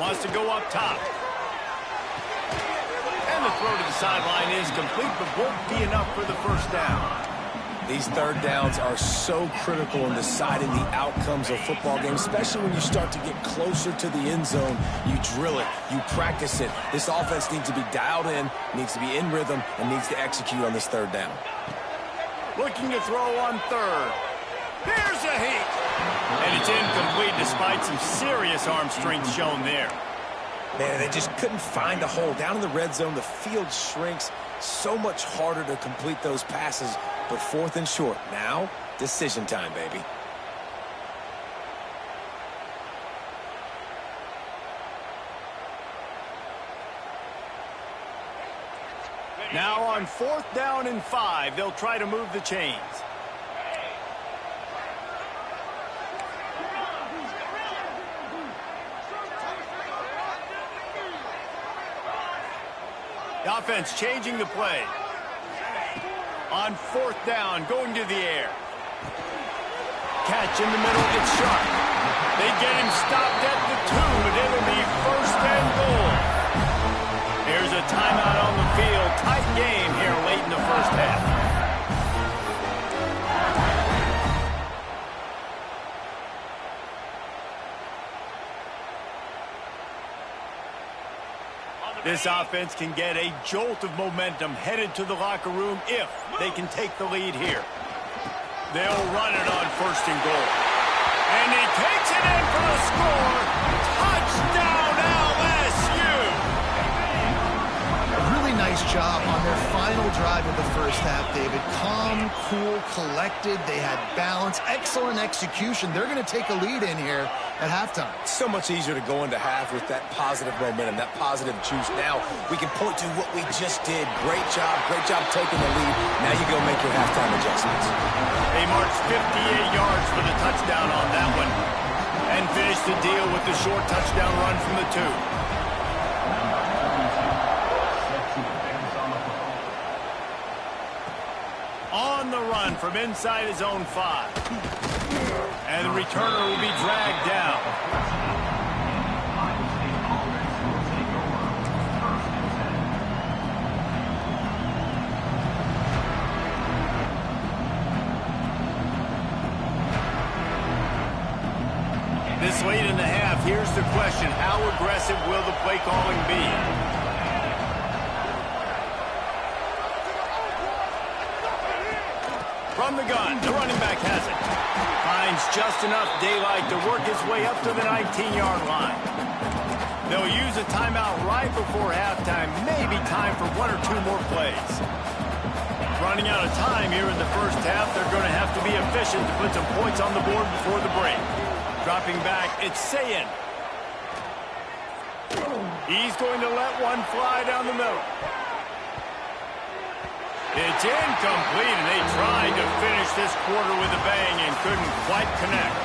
Wants to go up top. And the throw to the sideline is complete, but won't be enough for the 1st down. These 3rd downs are so critical in deciding the outcomes of football games, especially when you start to get closer to the end zone. You drill it, you practice it. This offense needs to be dialed in, needs to be in rhythm, and needs to execute on this 3rd down. Looking to throw on 3rd. Here's a heat. And it's incomplete despite some serious arm strength shown there. Man, they just couldn't find a hole. Down in the red zone, the field shrinks. So much harder to complete those passes. But 4th and short. Now, decision time, baby. Now on 4th down and 5, they'll try to move the chains. The offense changing the play. On 4th down, going to the air. Catch in the middle, it's Sharp. They get him stopped at the 2, but it'll be 1st and goal. There's a timeout on the field. Tight game here late in the 1st half. This offense can get a jolt of momentum headed to the locker room if they can take the lead here. They'll run it on 1st and goal. And he takes it in for the score. Touchdown, LSU! A really nice job on their final drive of the first half, David. Calm, cool, collected. They had balance. Excellent execution. They're going to take a lead in here at halftime. So much easier to go into half with that positive momentum, that positive juice. Now we can point to what we just did. Great job taking the lead. Now you go make your halftime adjustments. They marched 58 yards for the touchdown on that one and finished the deal with the short touchdown run from the 2. On the run from inside his own 5. And the returner will be dragged down. This late in the half, here's the question. How aggressive will the play calling be? From the gun, the running back has it. Finds just enough daylight to work his way up to the 19-yard line. They'll use a timeout right before halftime. Maybe time for 1 or 2 more plays. Running out of time here in the first half. They're going to have to be efficient to put some points on the board before the break. Dropping back, it's Sayin. He's going to let one fly down the middle. It's incomplete, and they tried to finish this quarter with a bang and couldn't quite connect.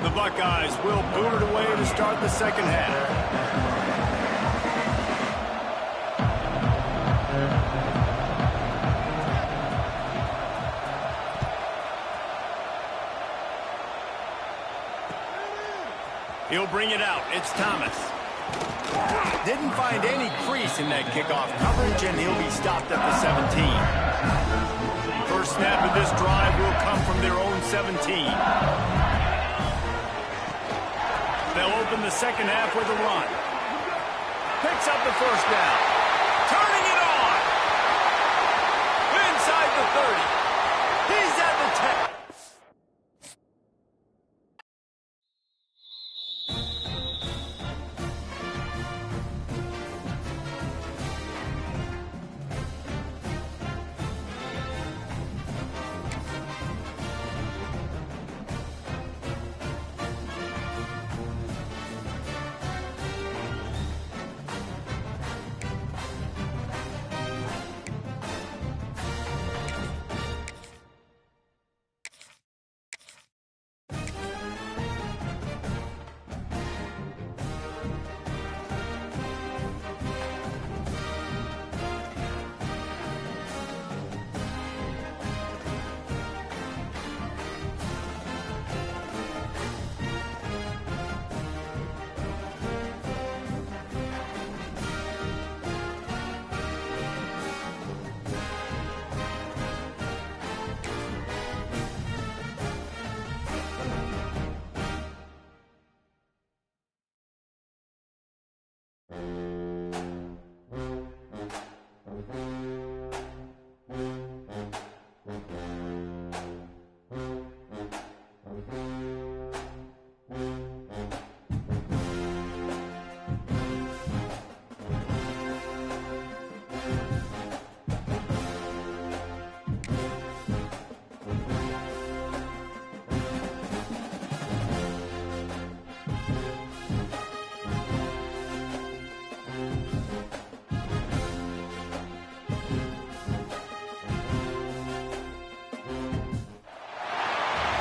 The Buckeyes will boot it away to start the second half. He'll bring it out. It's Thomas. Didn't find any crease in that kickoff coverage, and he'll be stopped at the 17. First snap of this drive will come from their own 17. They'll open the second half with a run. Picks up the first down. Turning it on. Inside the 30. He's at the 10.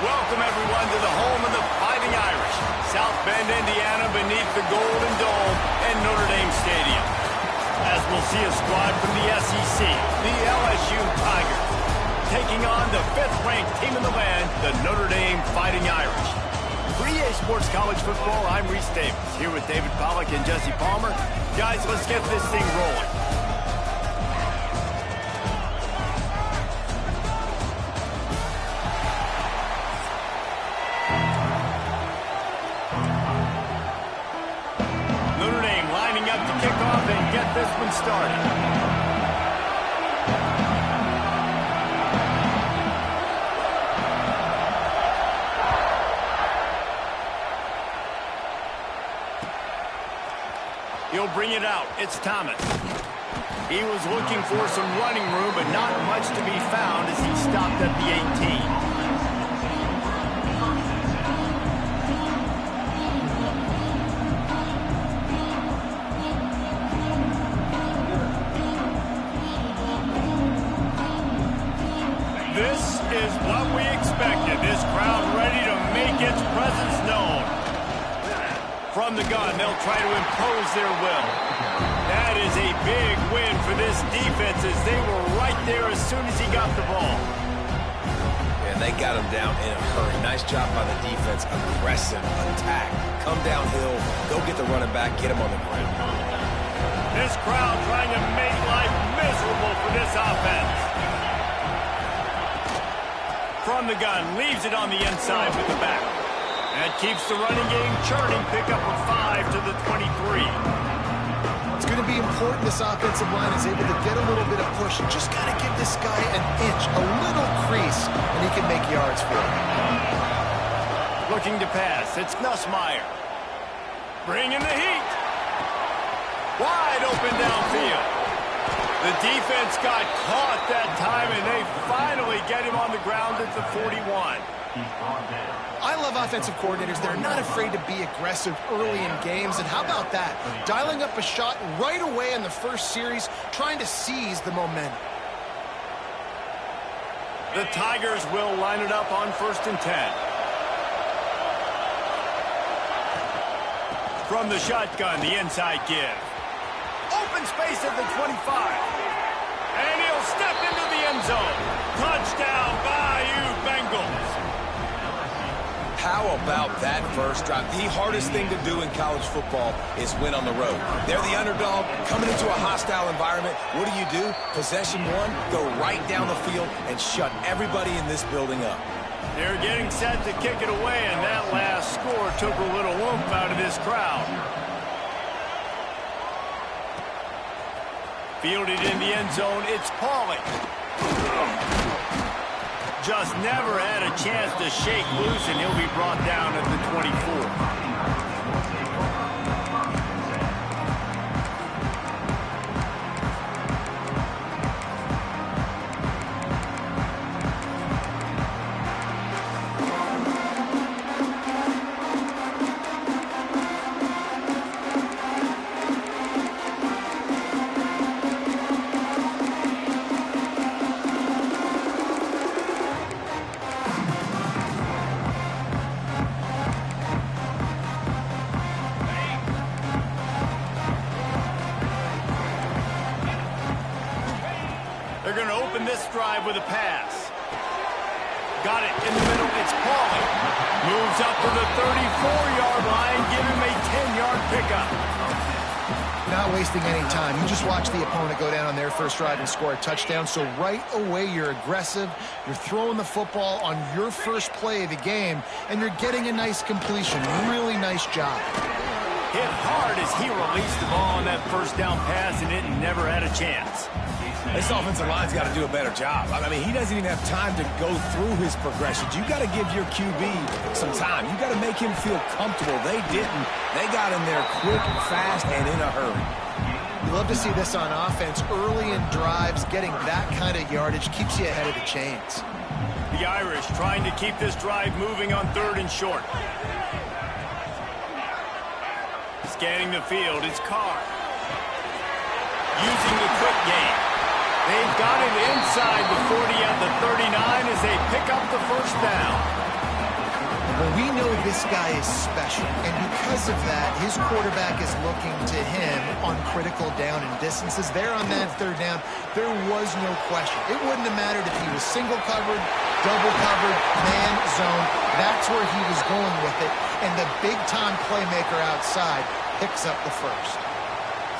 Welcome, everyone, to the home of the Fighting Irish. South Bend, Indiana, beneath the Golden Dome and Notre Dame Stadium. As we'll see a squad from the SEC, the LSU Tigers, taking on the 5th-ranked team in the land, the Notre Dame Fighting Irish. For EA Sports College Football, I'm Reese Davis, here with David Pollack and Jesse Palmer. Guys, let's get this thing rolling. Notre Dame lining up to kick off and get this one started. He'll bring it out. It's Thomas. He was looking for some running room, but not much to be found as he stopped at the 18. This is what we expected. This crowd ready to make its presence known. From the gun, they'll try to impose their will. That is a big win for this defense as they were right there as soon as he got the ball. And they got him down in a hurry. Nice job by the defense. Aggressive attack. Come downhill, go get the running back, get him on the ground. This crowd trying to make life miserable for this offense. From the gun, leaves it on the inside with the back. That keeps the running game churning. Pick up a 5 to the 23. It's going to be important this offensive line is able to get a little bit of push. Just got to give this guy an inch, a little crease, and he can make yards for it. Looking to pass. It's Nussmeier. Bringing the heat. Wide open downfield. The defense got caught that time, and they finally get him on the ground at the 41. I love offensive coordinators. They're not afraid to be aggressive early in games. And how about that? Dialing up a shot right away in the first series, trying to seize the momentum. The Tigers will line it up on 1st and 10. From the shotgun, the inside give. Open space at the 25. And he'll step into the end zone. Touchdown, Bayou Bengals. How about that first drive? The hardest thing to do in college football is win on the road. They're the underdog, coming into a hostile environment. What do? Possession one, go right down the field and shut everybody in this building up. They're getting set to kick it away, and that last score took a little oomph out of this crowd. Fielded in the end zone, it's Pauly. Just never had a chance to shake loose, and he'll be brought down at the 24. Drive with a pass. Got it in the middle. It's Pauly. Moves up to the 34-yard line. Give him a 10-yard pickup. Not wasting any time. You just watch the opponent go down on their first drive and score a touchdown. So right away, you're aggressive. You're throwing the football on your first play of the game, and you're getting a nice completion. Really nice job. Hit hard as he released the ball on that first down pass, and it never had a chance. This offensive line's got to do a better job. I mean, he doesn't even have time to go through his progressions. You got to give your QB some time. You got to make him feel comfortable. They didn't. They got in there quick, fast, and in a hurry. You love to see this on offense. Early in drives, getting that kind of yardage keeps you ahead of the chains. The Irish trying to keep this drive moving on 3rd and short. Scanning the field, it's Carr. Using the quick game. They've got it inside the 40 at the 39 as they pick up the first down. Well, we know this guy is special, and because of that, his quarterback is looking to him on critical down and distances. There on that 3rd down, there was no question. It wouldn't have mattered if he was single covered, double covered, man, zone. That's where he was going with it, and the big-time playmaker outside picks up the first.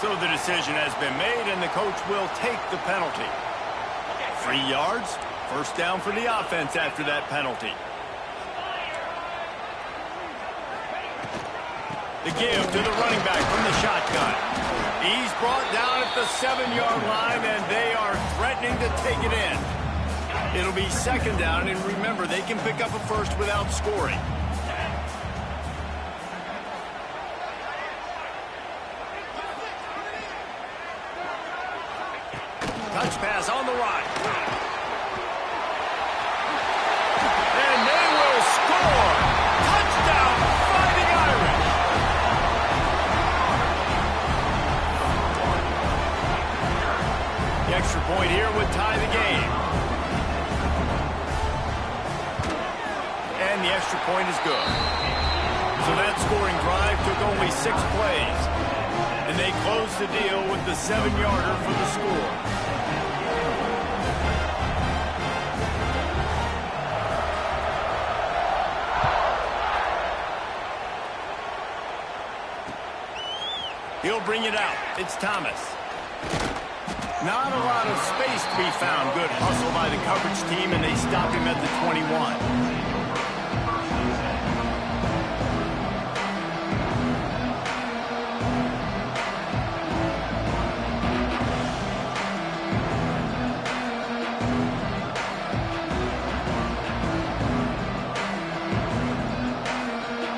So the decision has been made, and the coach will take the penalty. 3 yards, first down for the offense after that penalty. The give to the running back from the shotgun. He's brought down at the 7-yard line, and they are threatening to take it in. It'll be second down, and remember, they can pick up a first without scoring. Touch pass on the right. And they will score. Touchdown, Fighting Irish. The extra point here would tie the game. And the extra point is good. So that scoring drive took only 6 plays. And they closed the deal with the 7-yarder for the score. He'll bring it out. It's Thomas. Not a lot of space to be found. Good hustle by the coverage team, and they stop him at the 21.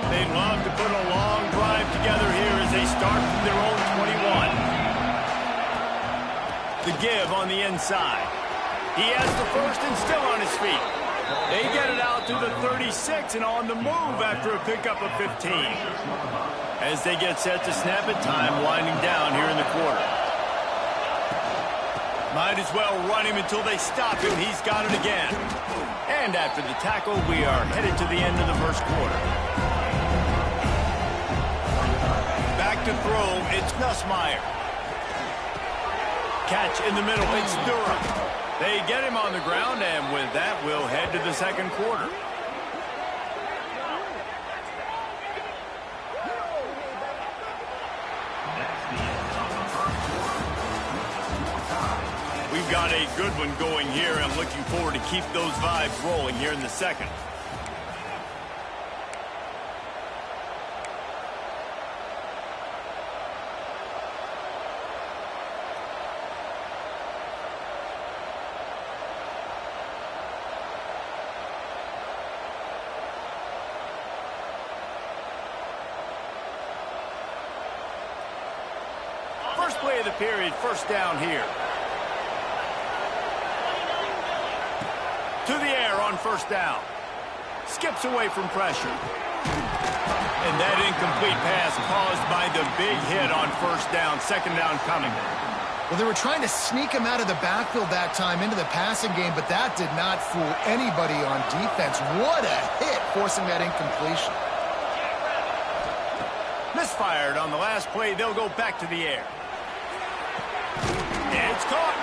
They'd love to put a long drive together here as they start from their own 21. The give on the inside. He has the first and still on his feet. They get it out to the 36 and on the move after a pickup of 15. As they get set to snap it, time winding down here in the quarter. Might as well run him until they stop him. He's got it again. And after the tackle, we are headed to the end of the first quarter. Back to throw, it's Nussmeier. Catch in the middle, it's Durham. They get him on the ground, and with that, we'll head to the second quarter. We've got a good one going here. I'm looking forward to keep those vibes rolling here in the second. First play of the period, first down here. To the air on first down. Skips away from pressure. And that incomplete pass caused by the big hit on first down. Second down coming. Well, they were trying to sneak him out of the backfield that time into the passing game, but that did not fool anybody on defense. What a hit, forcing that incompletion. Misfired on the last play. They'll go back to the air. It's caught.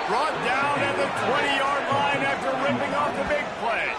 Brought down at the 20-yard line after ripping off the big play.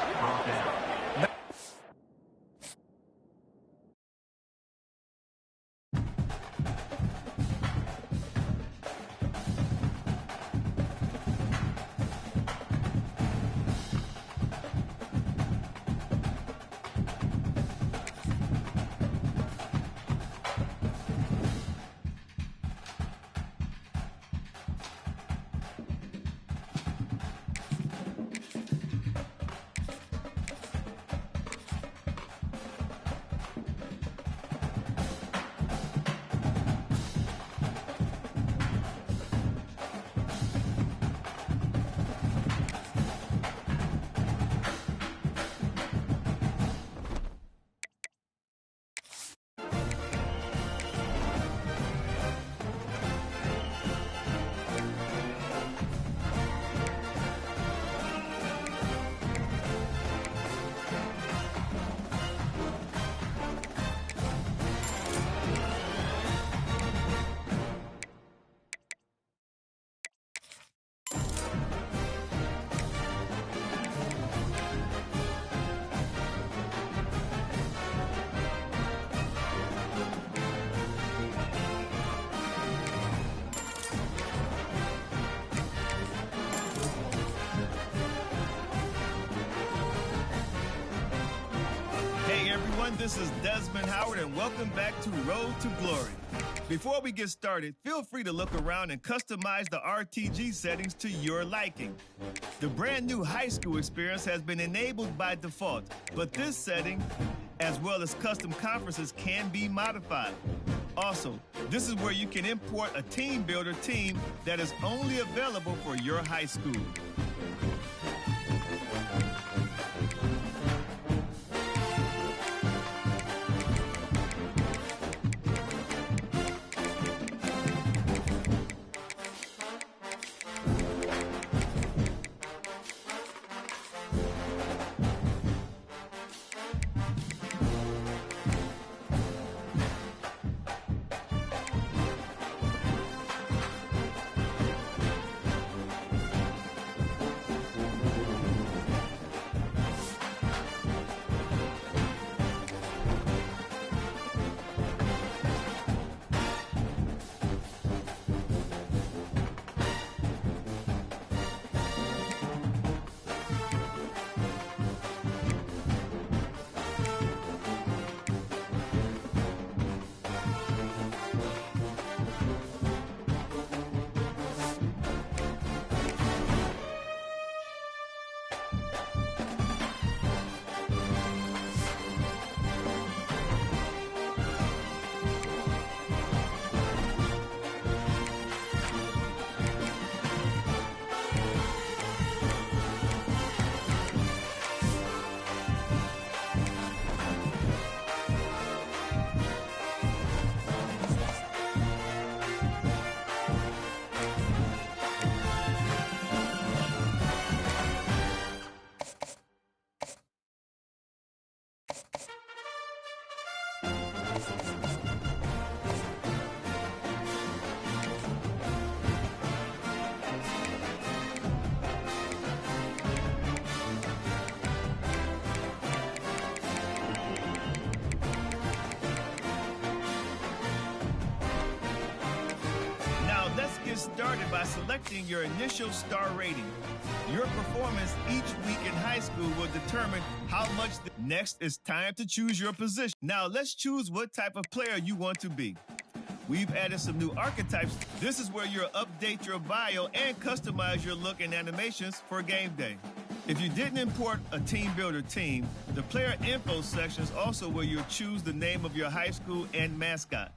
everyone. This is Desmond Howard, and welcome back to Road to Glory. Before we get started, feel free to look around and customize the RTG settings to your liking. The brand new high school experience has been enabled by default, but this setting, as well as custom conferences, can be modified. Also, this is where you can import a team builder team that is only available for your high school. Started by selecting your initial star rating. Your performance each week in high school will determine how much. Next, it's time to choose your position. Now, let's choose what type of player you want to be. We've added some new archetypes. This is where you'll update your bio and customize your look and animations for game day. If you didn't import a team builder team, the player info section is also where you'll choose the name of your high school and mascot.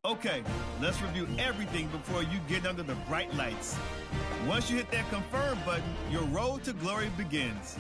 Okay, let's review everything before you get under the bright lights. Once you hit that confirm button, your road to glory begins.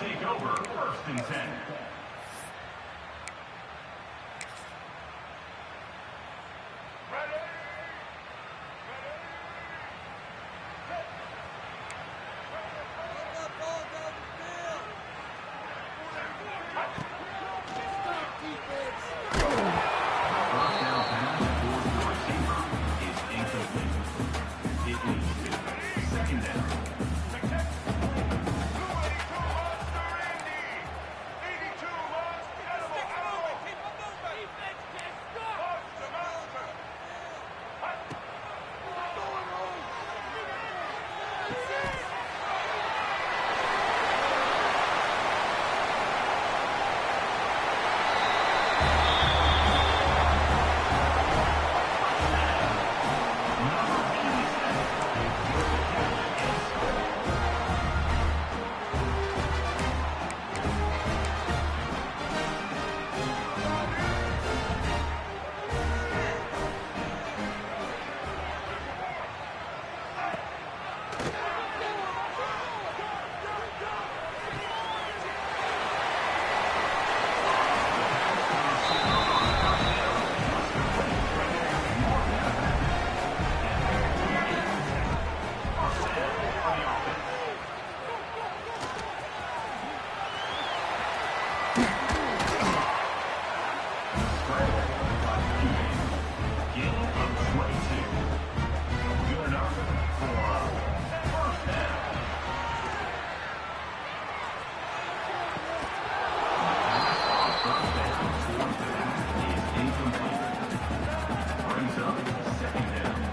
take over 1st and 10. Gain of 22. Good enough for first down. First down, fourth down is incomplete. Brings up second down.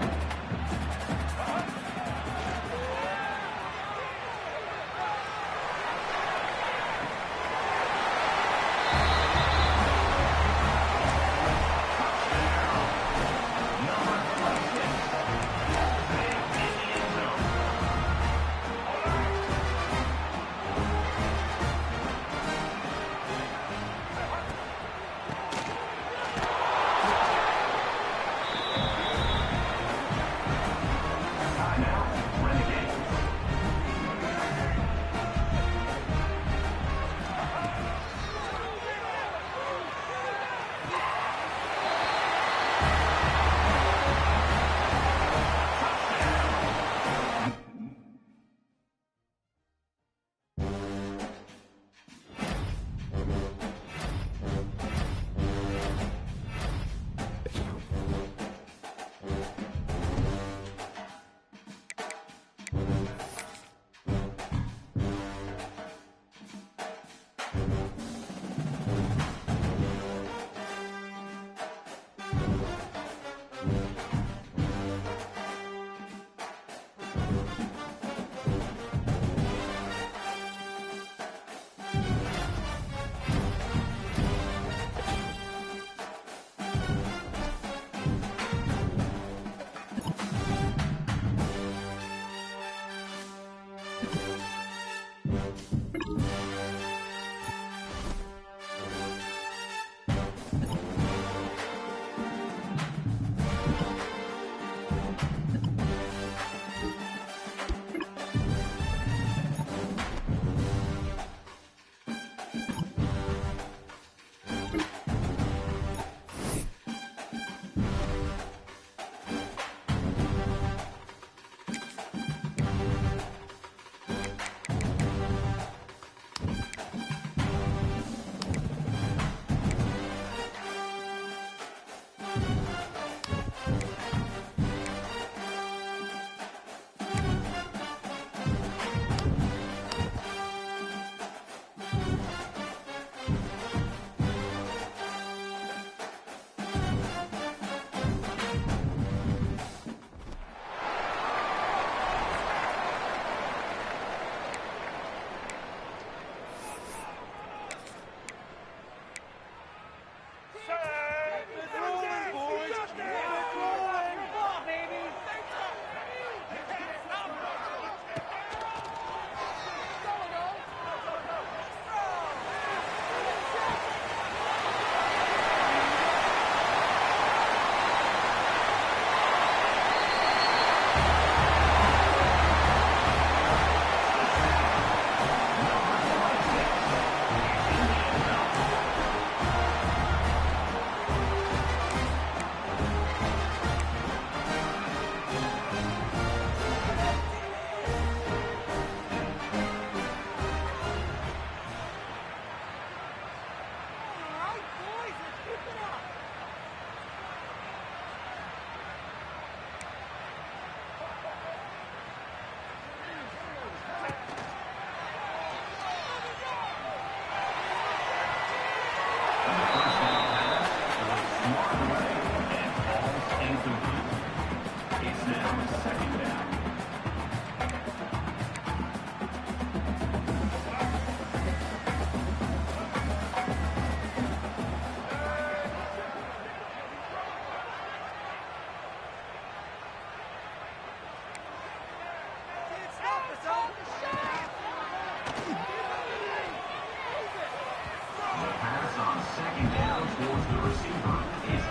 Second down towards the receiver is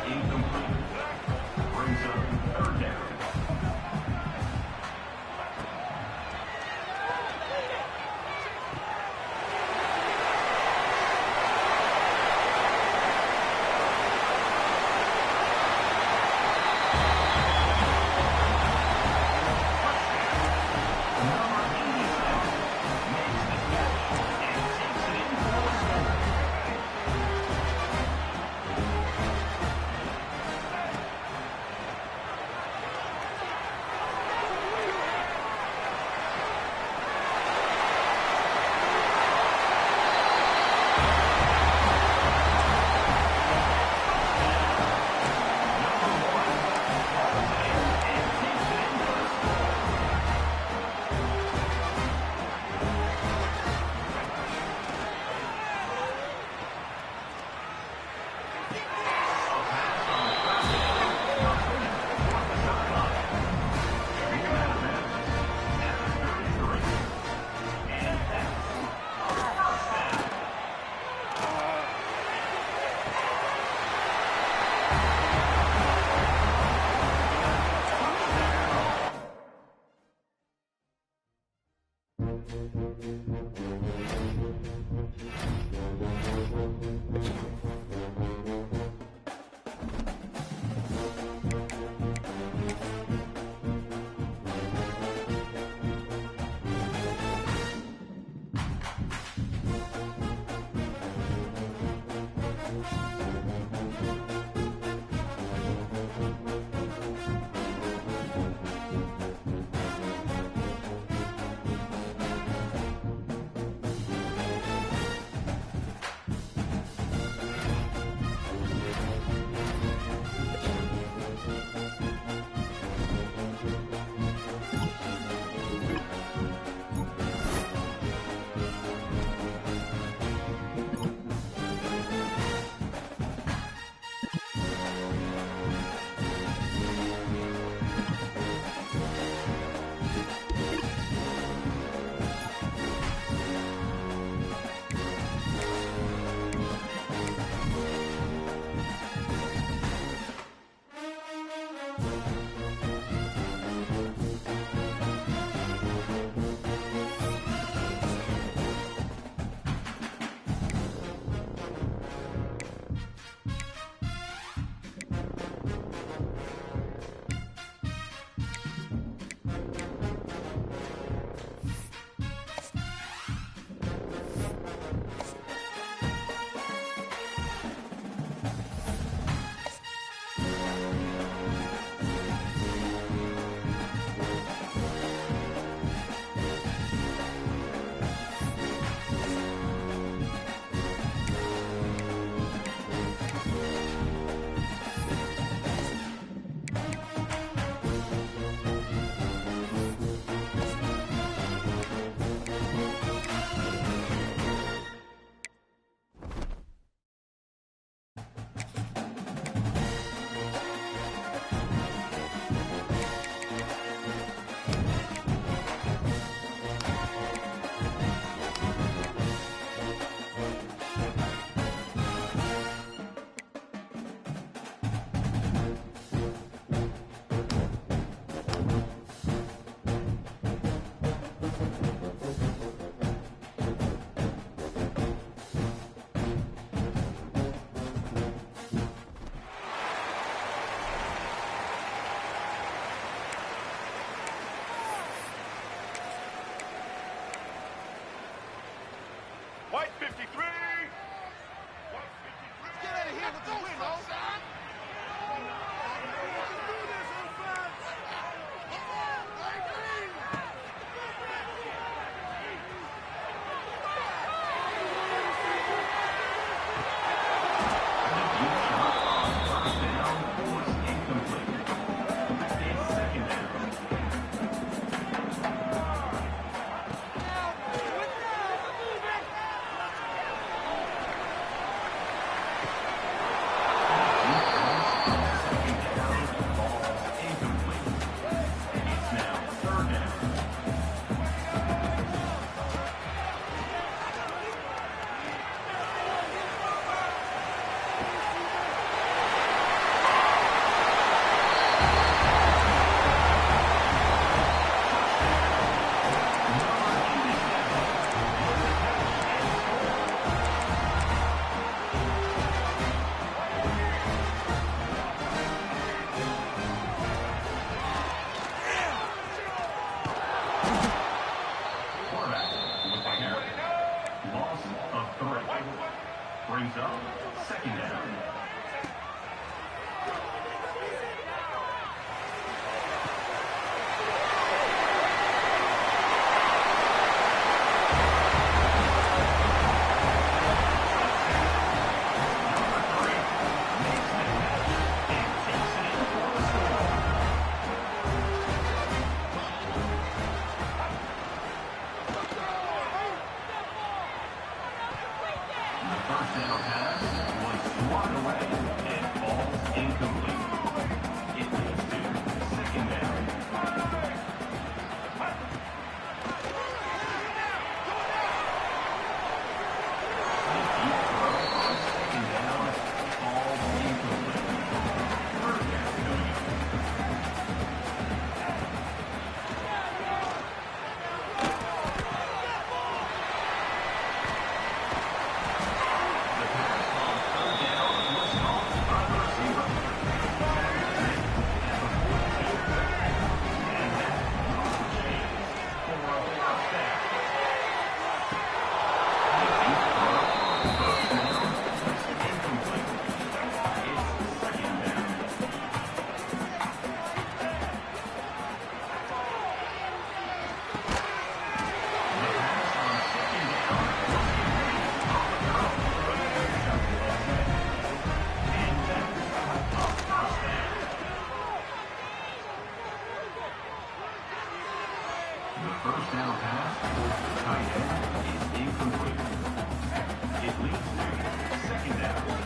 first down pass towards the tight end is incomplete. It leads to second down.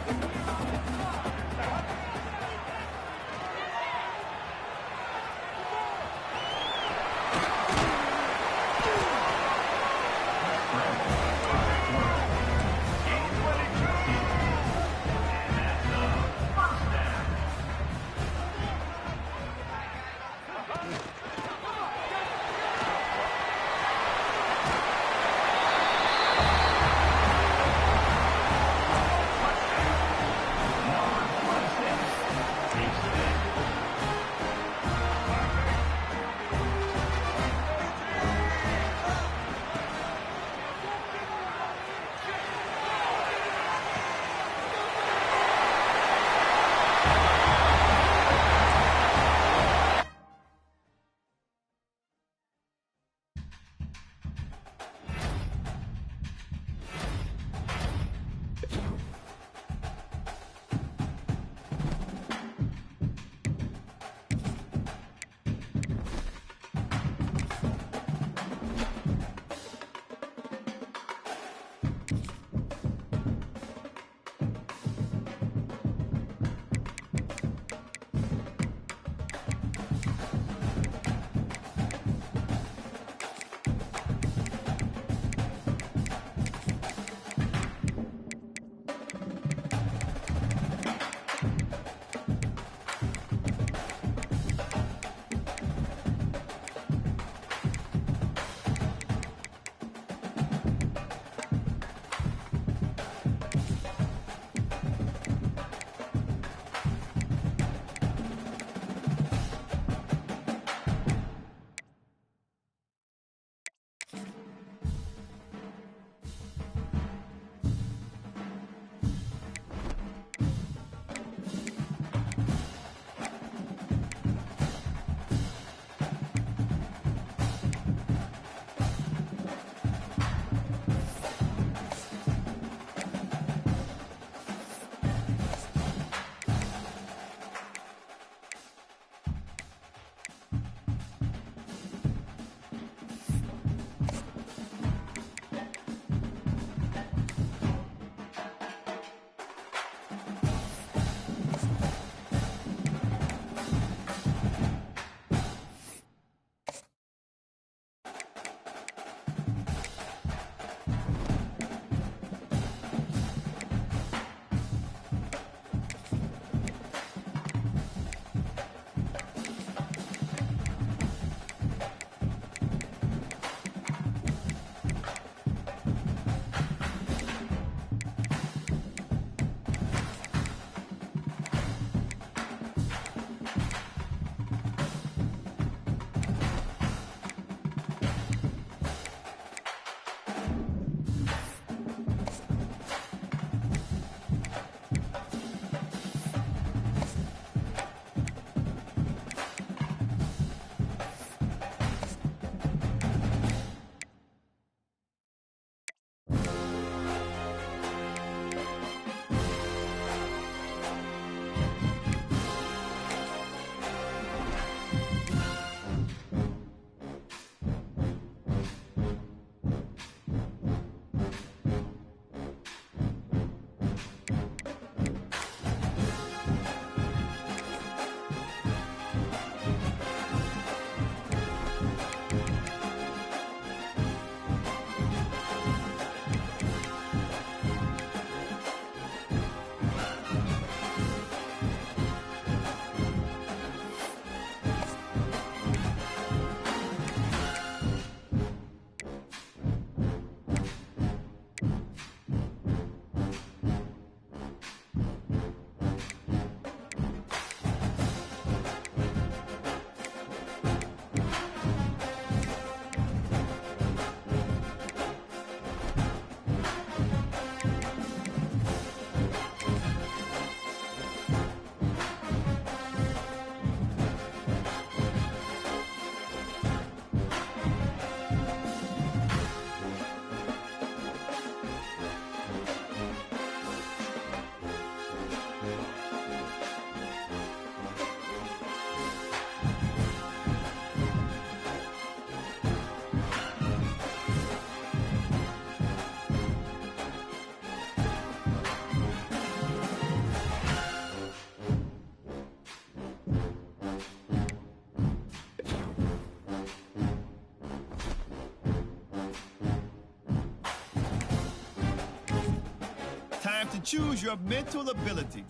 and choose your mental ability.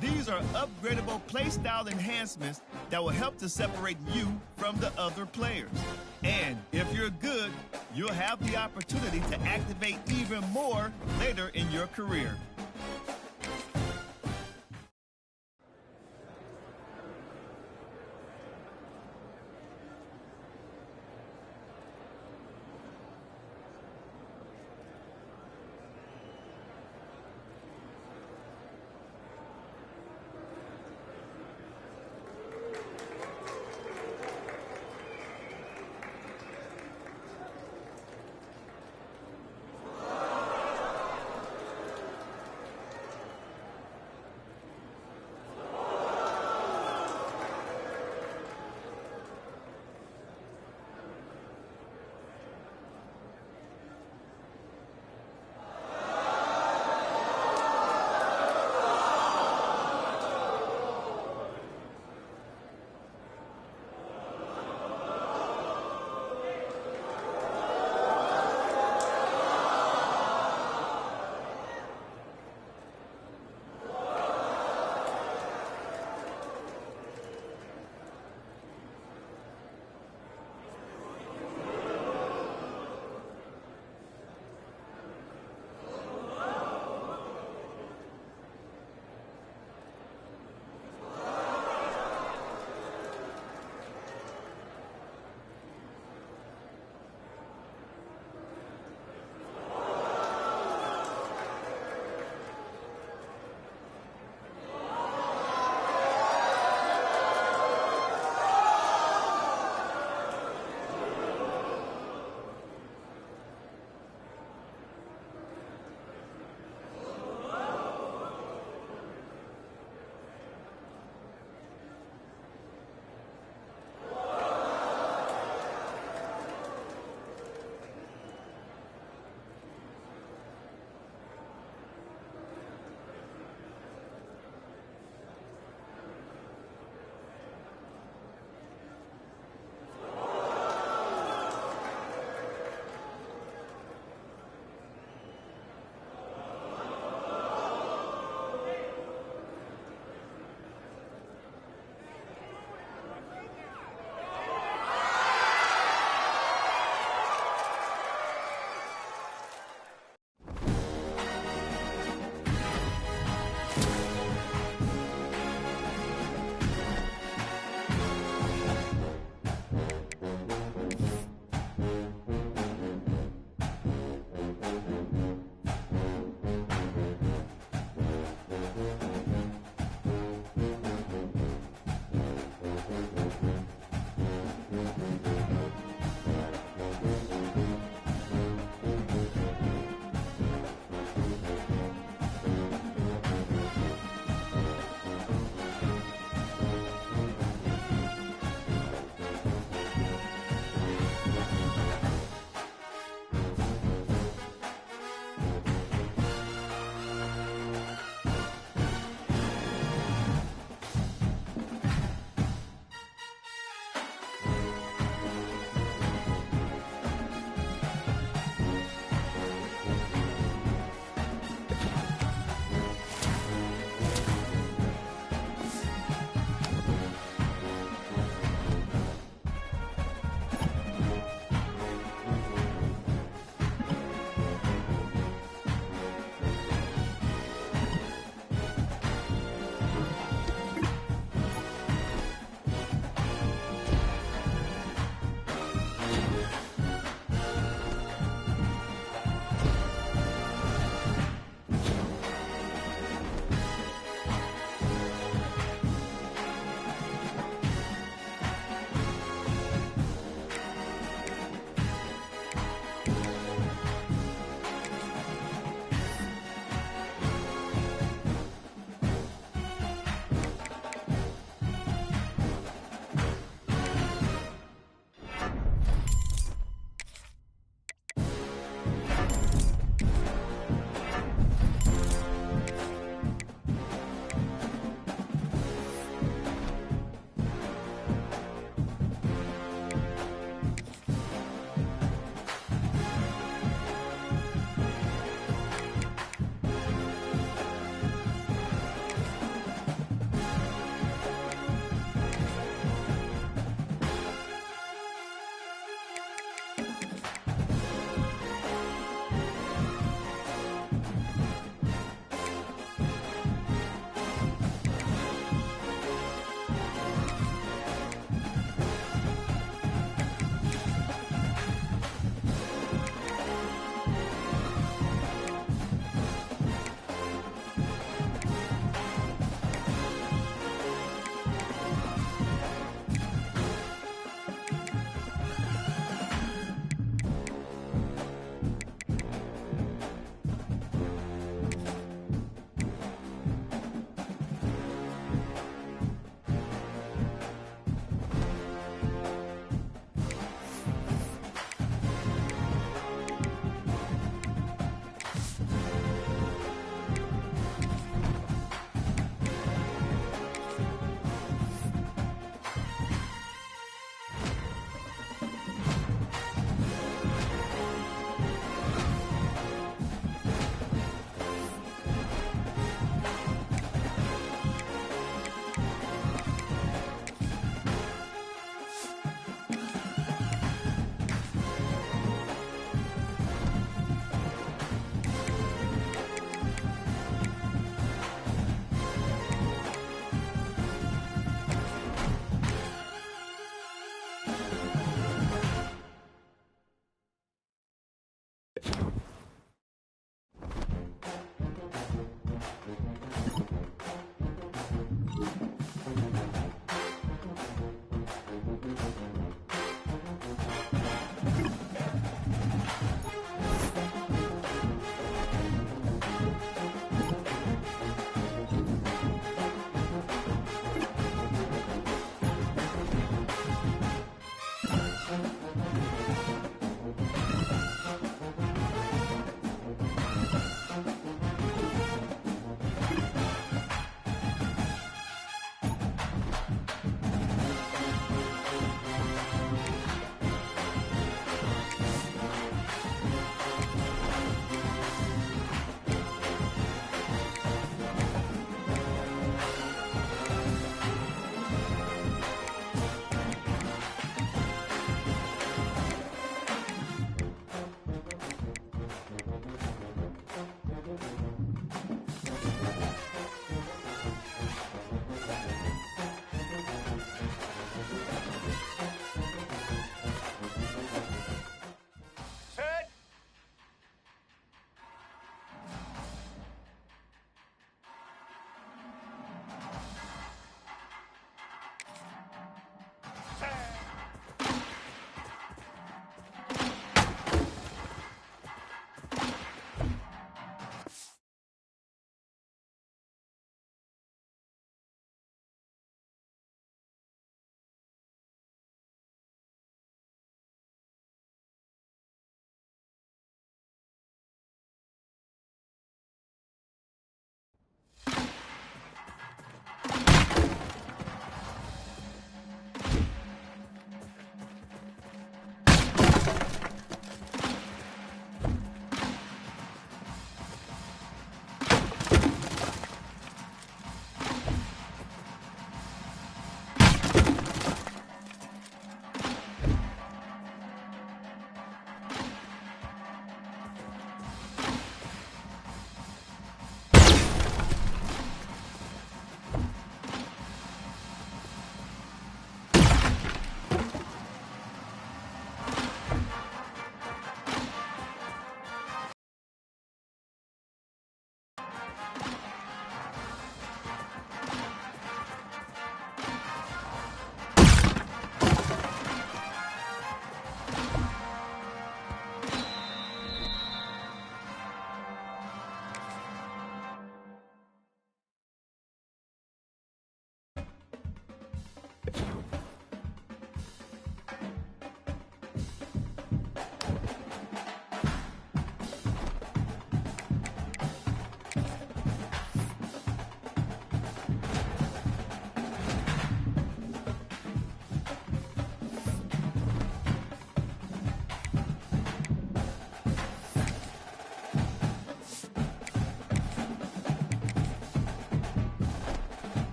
These are upgradable play style enhancements that will help to separate you from the other players. And if you're good, you'll have the opportunity to activate even more later in your career.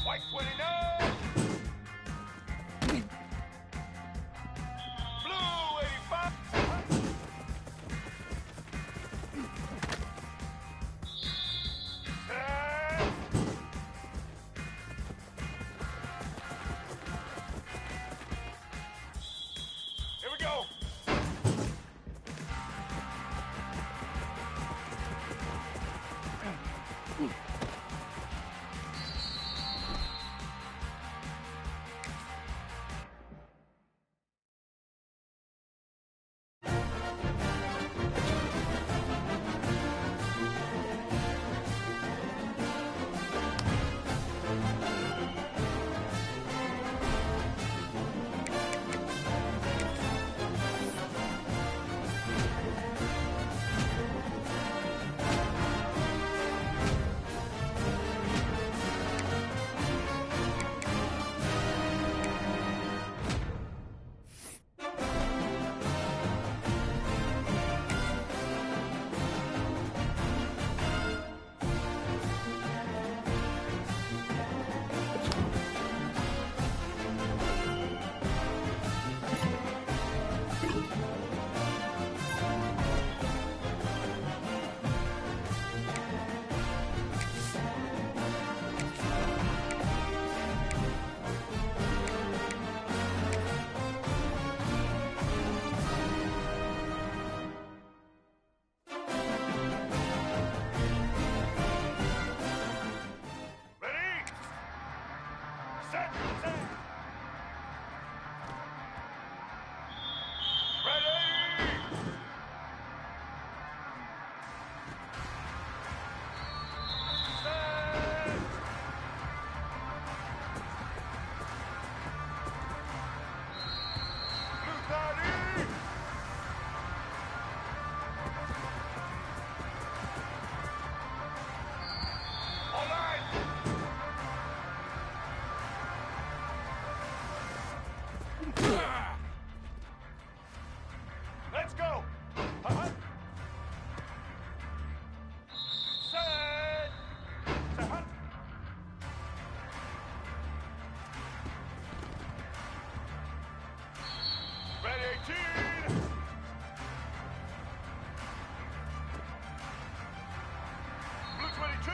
White 29. Blue 85. Here we go. Ready? Set. Blue 22.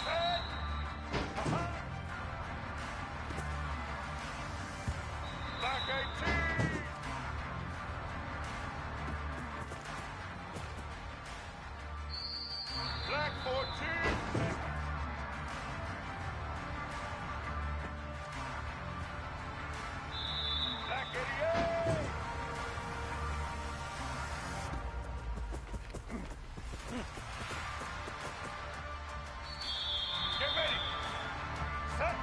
Set. Black 18. Black 14. Black 88. Get ready. Set.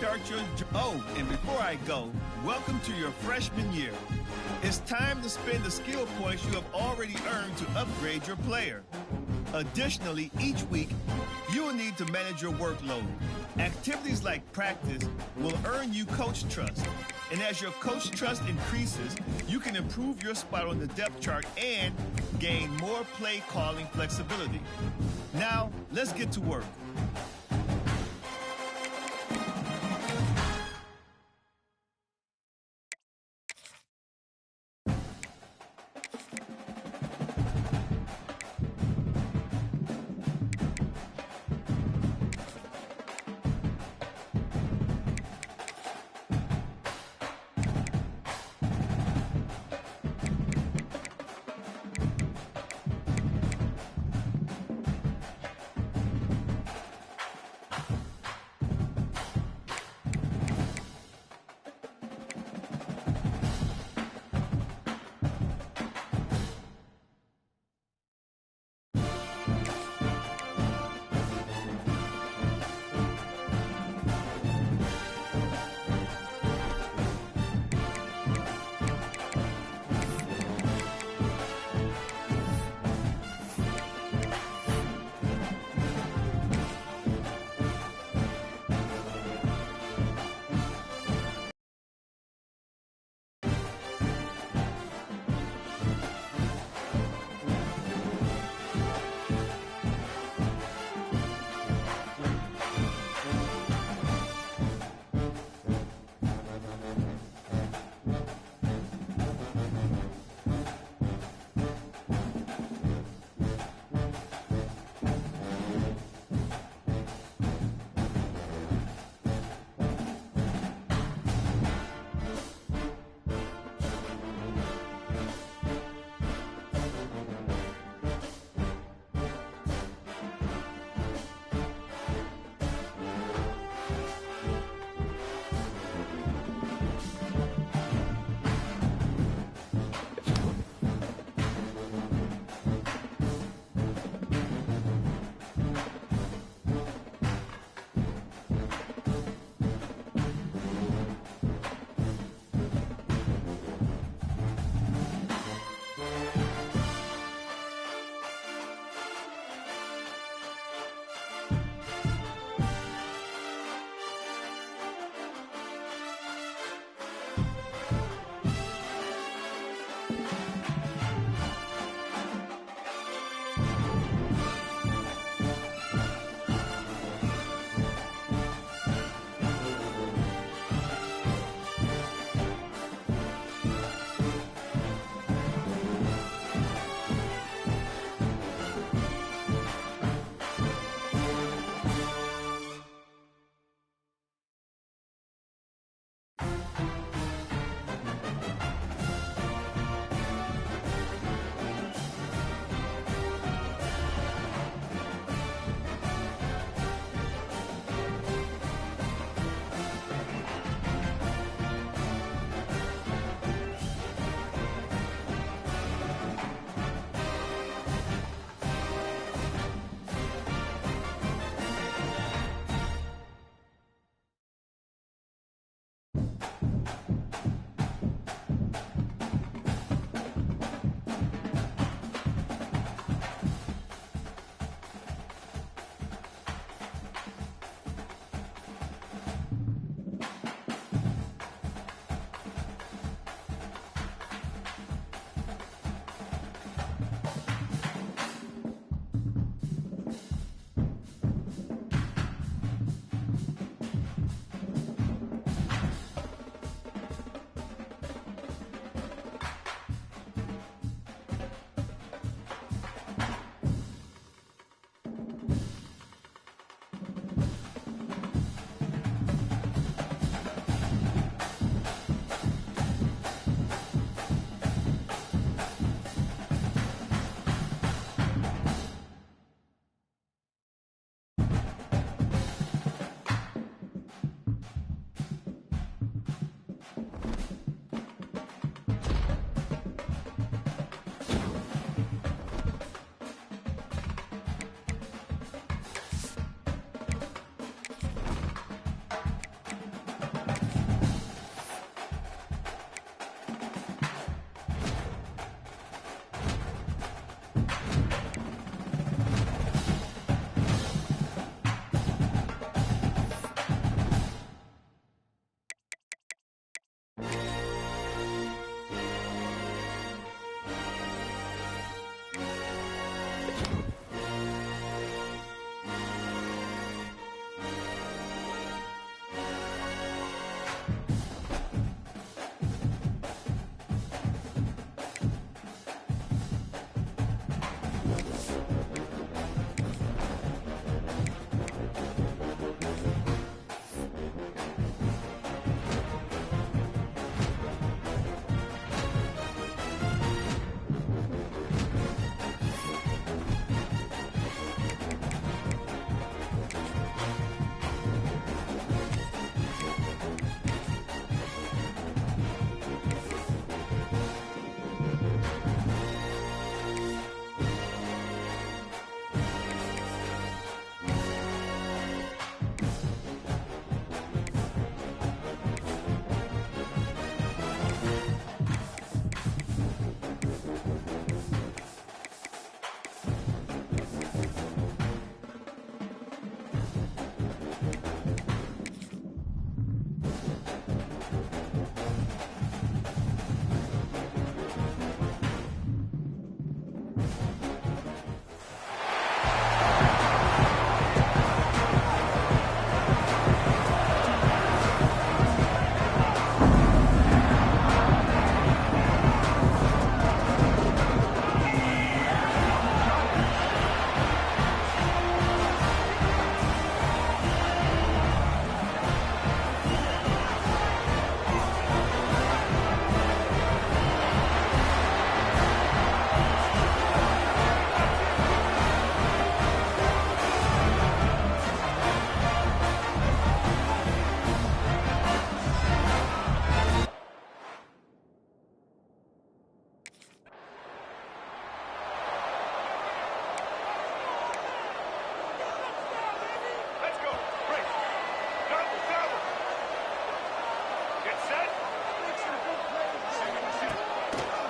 start your... Oh, and before I go, welcome to your freshman year. It's time to spend the skill points you have already earned to upgrade your player. Additionally, each week, you will need to manage your workload. Activities like practice will earn you coach trust. And as your coach trust increases, you can improve your spot on the depth chart and gain more play calling flexibility. Now, let's get to work.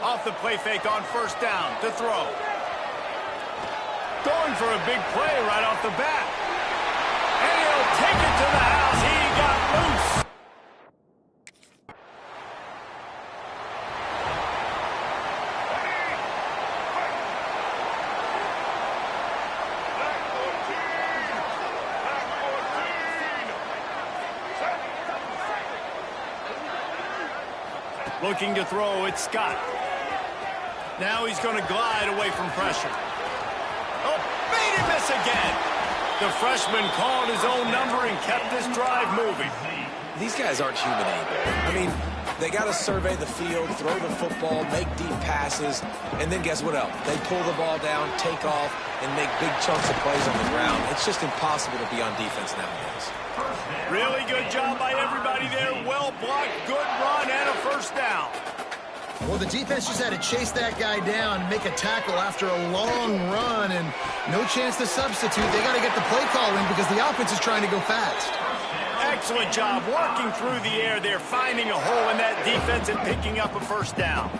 Off the play fake on first down to throw. Going for a big play right off the bat. And he'll take it to the house. He got loose. Looking to throw, it's Scott. Now he's going to glide away from pressure. Oh, made him miss again. The freshman called his own number and kept this drive moving. These guys aren't human anymore. I mean, they got to survey the field, throw the football, make deep passes, and then guess what else? They pull the ball down, take off, and make big chunks of plays on the ground. It's just impossible to be on defense nowadays. Really good job by everybody there. Well blocked, good run, and a first down. Well, the defense just had to chase that guy down and make a tackle after a long run, and no chance to substitute. They got to get the play call in because the offense is trying to go fast. Excellent job working through the air there, finding a hole in that defense and picking up a first down.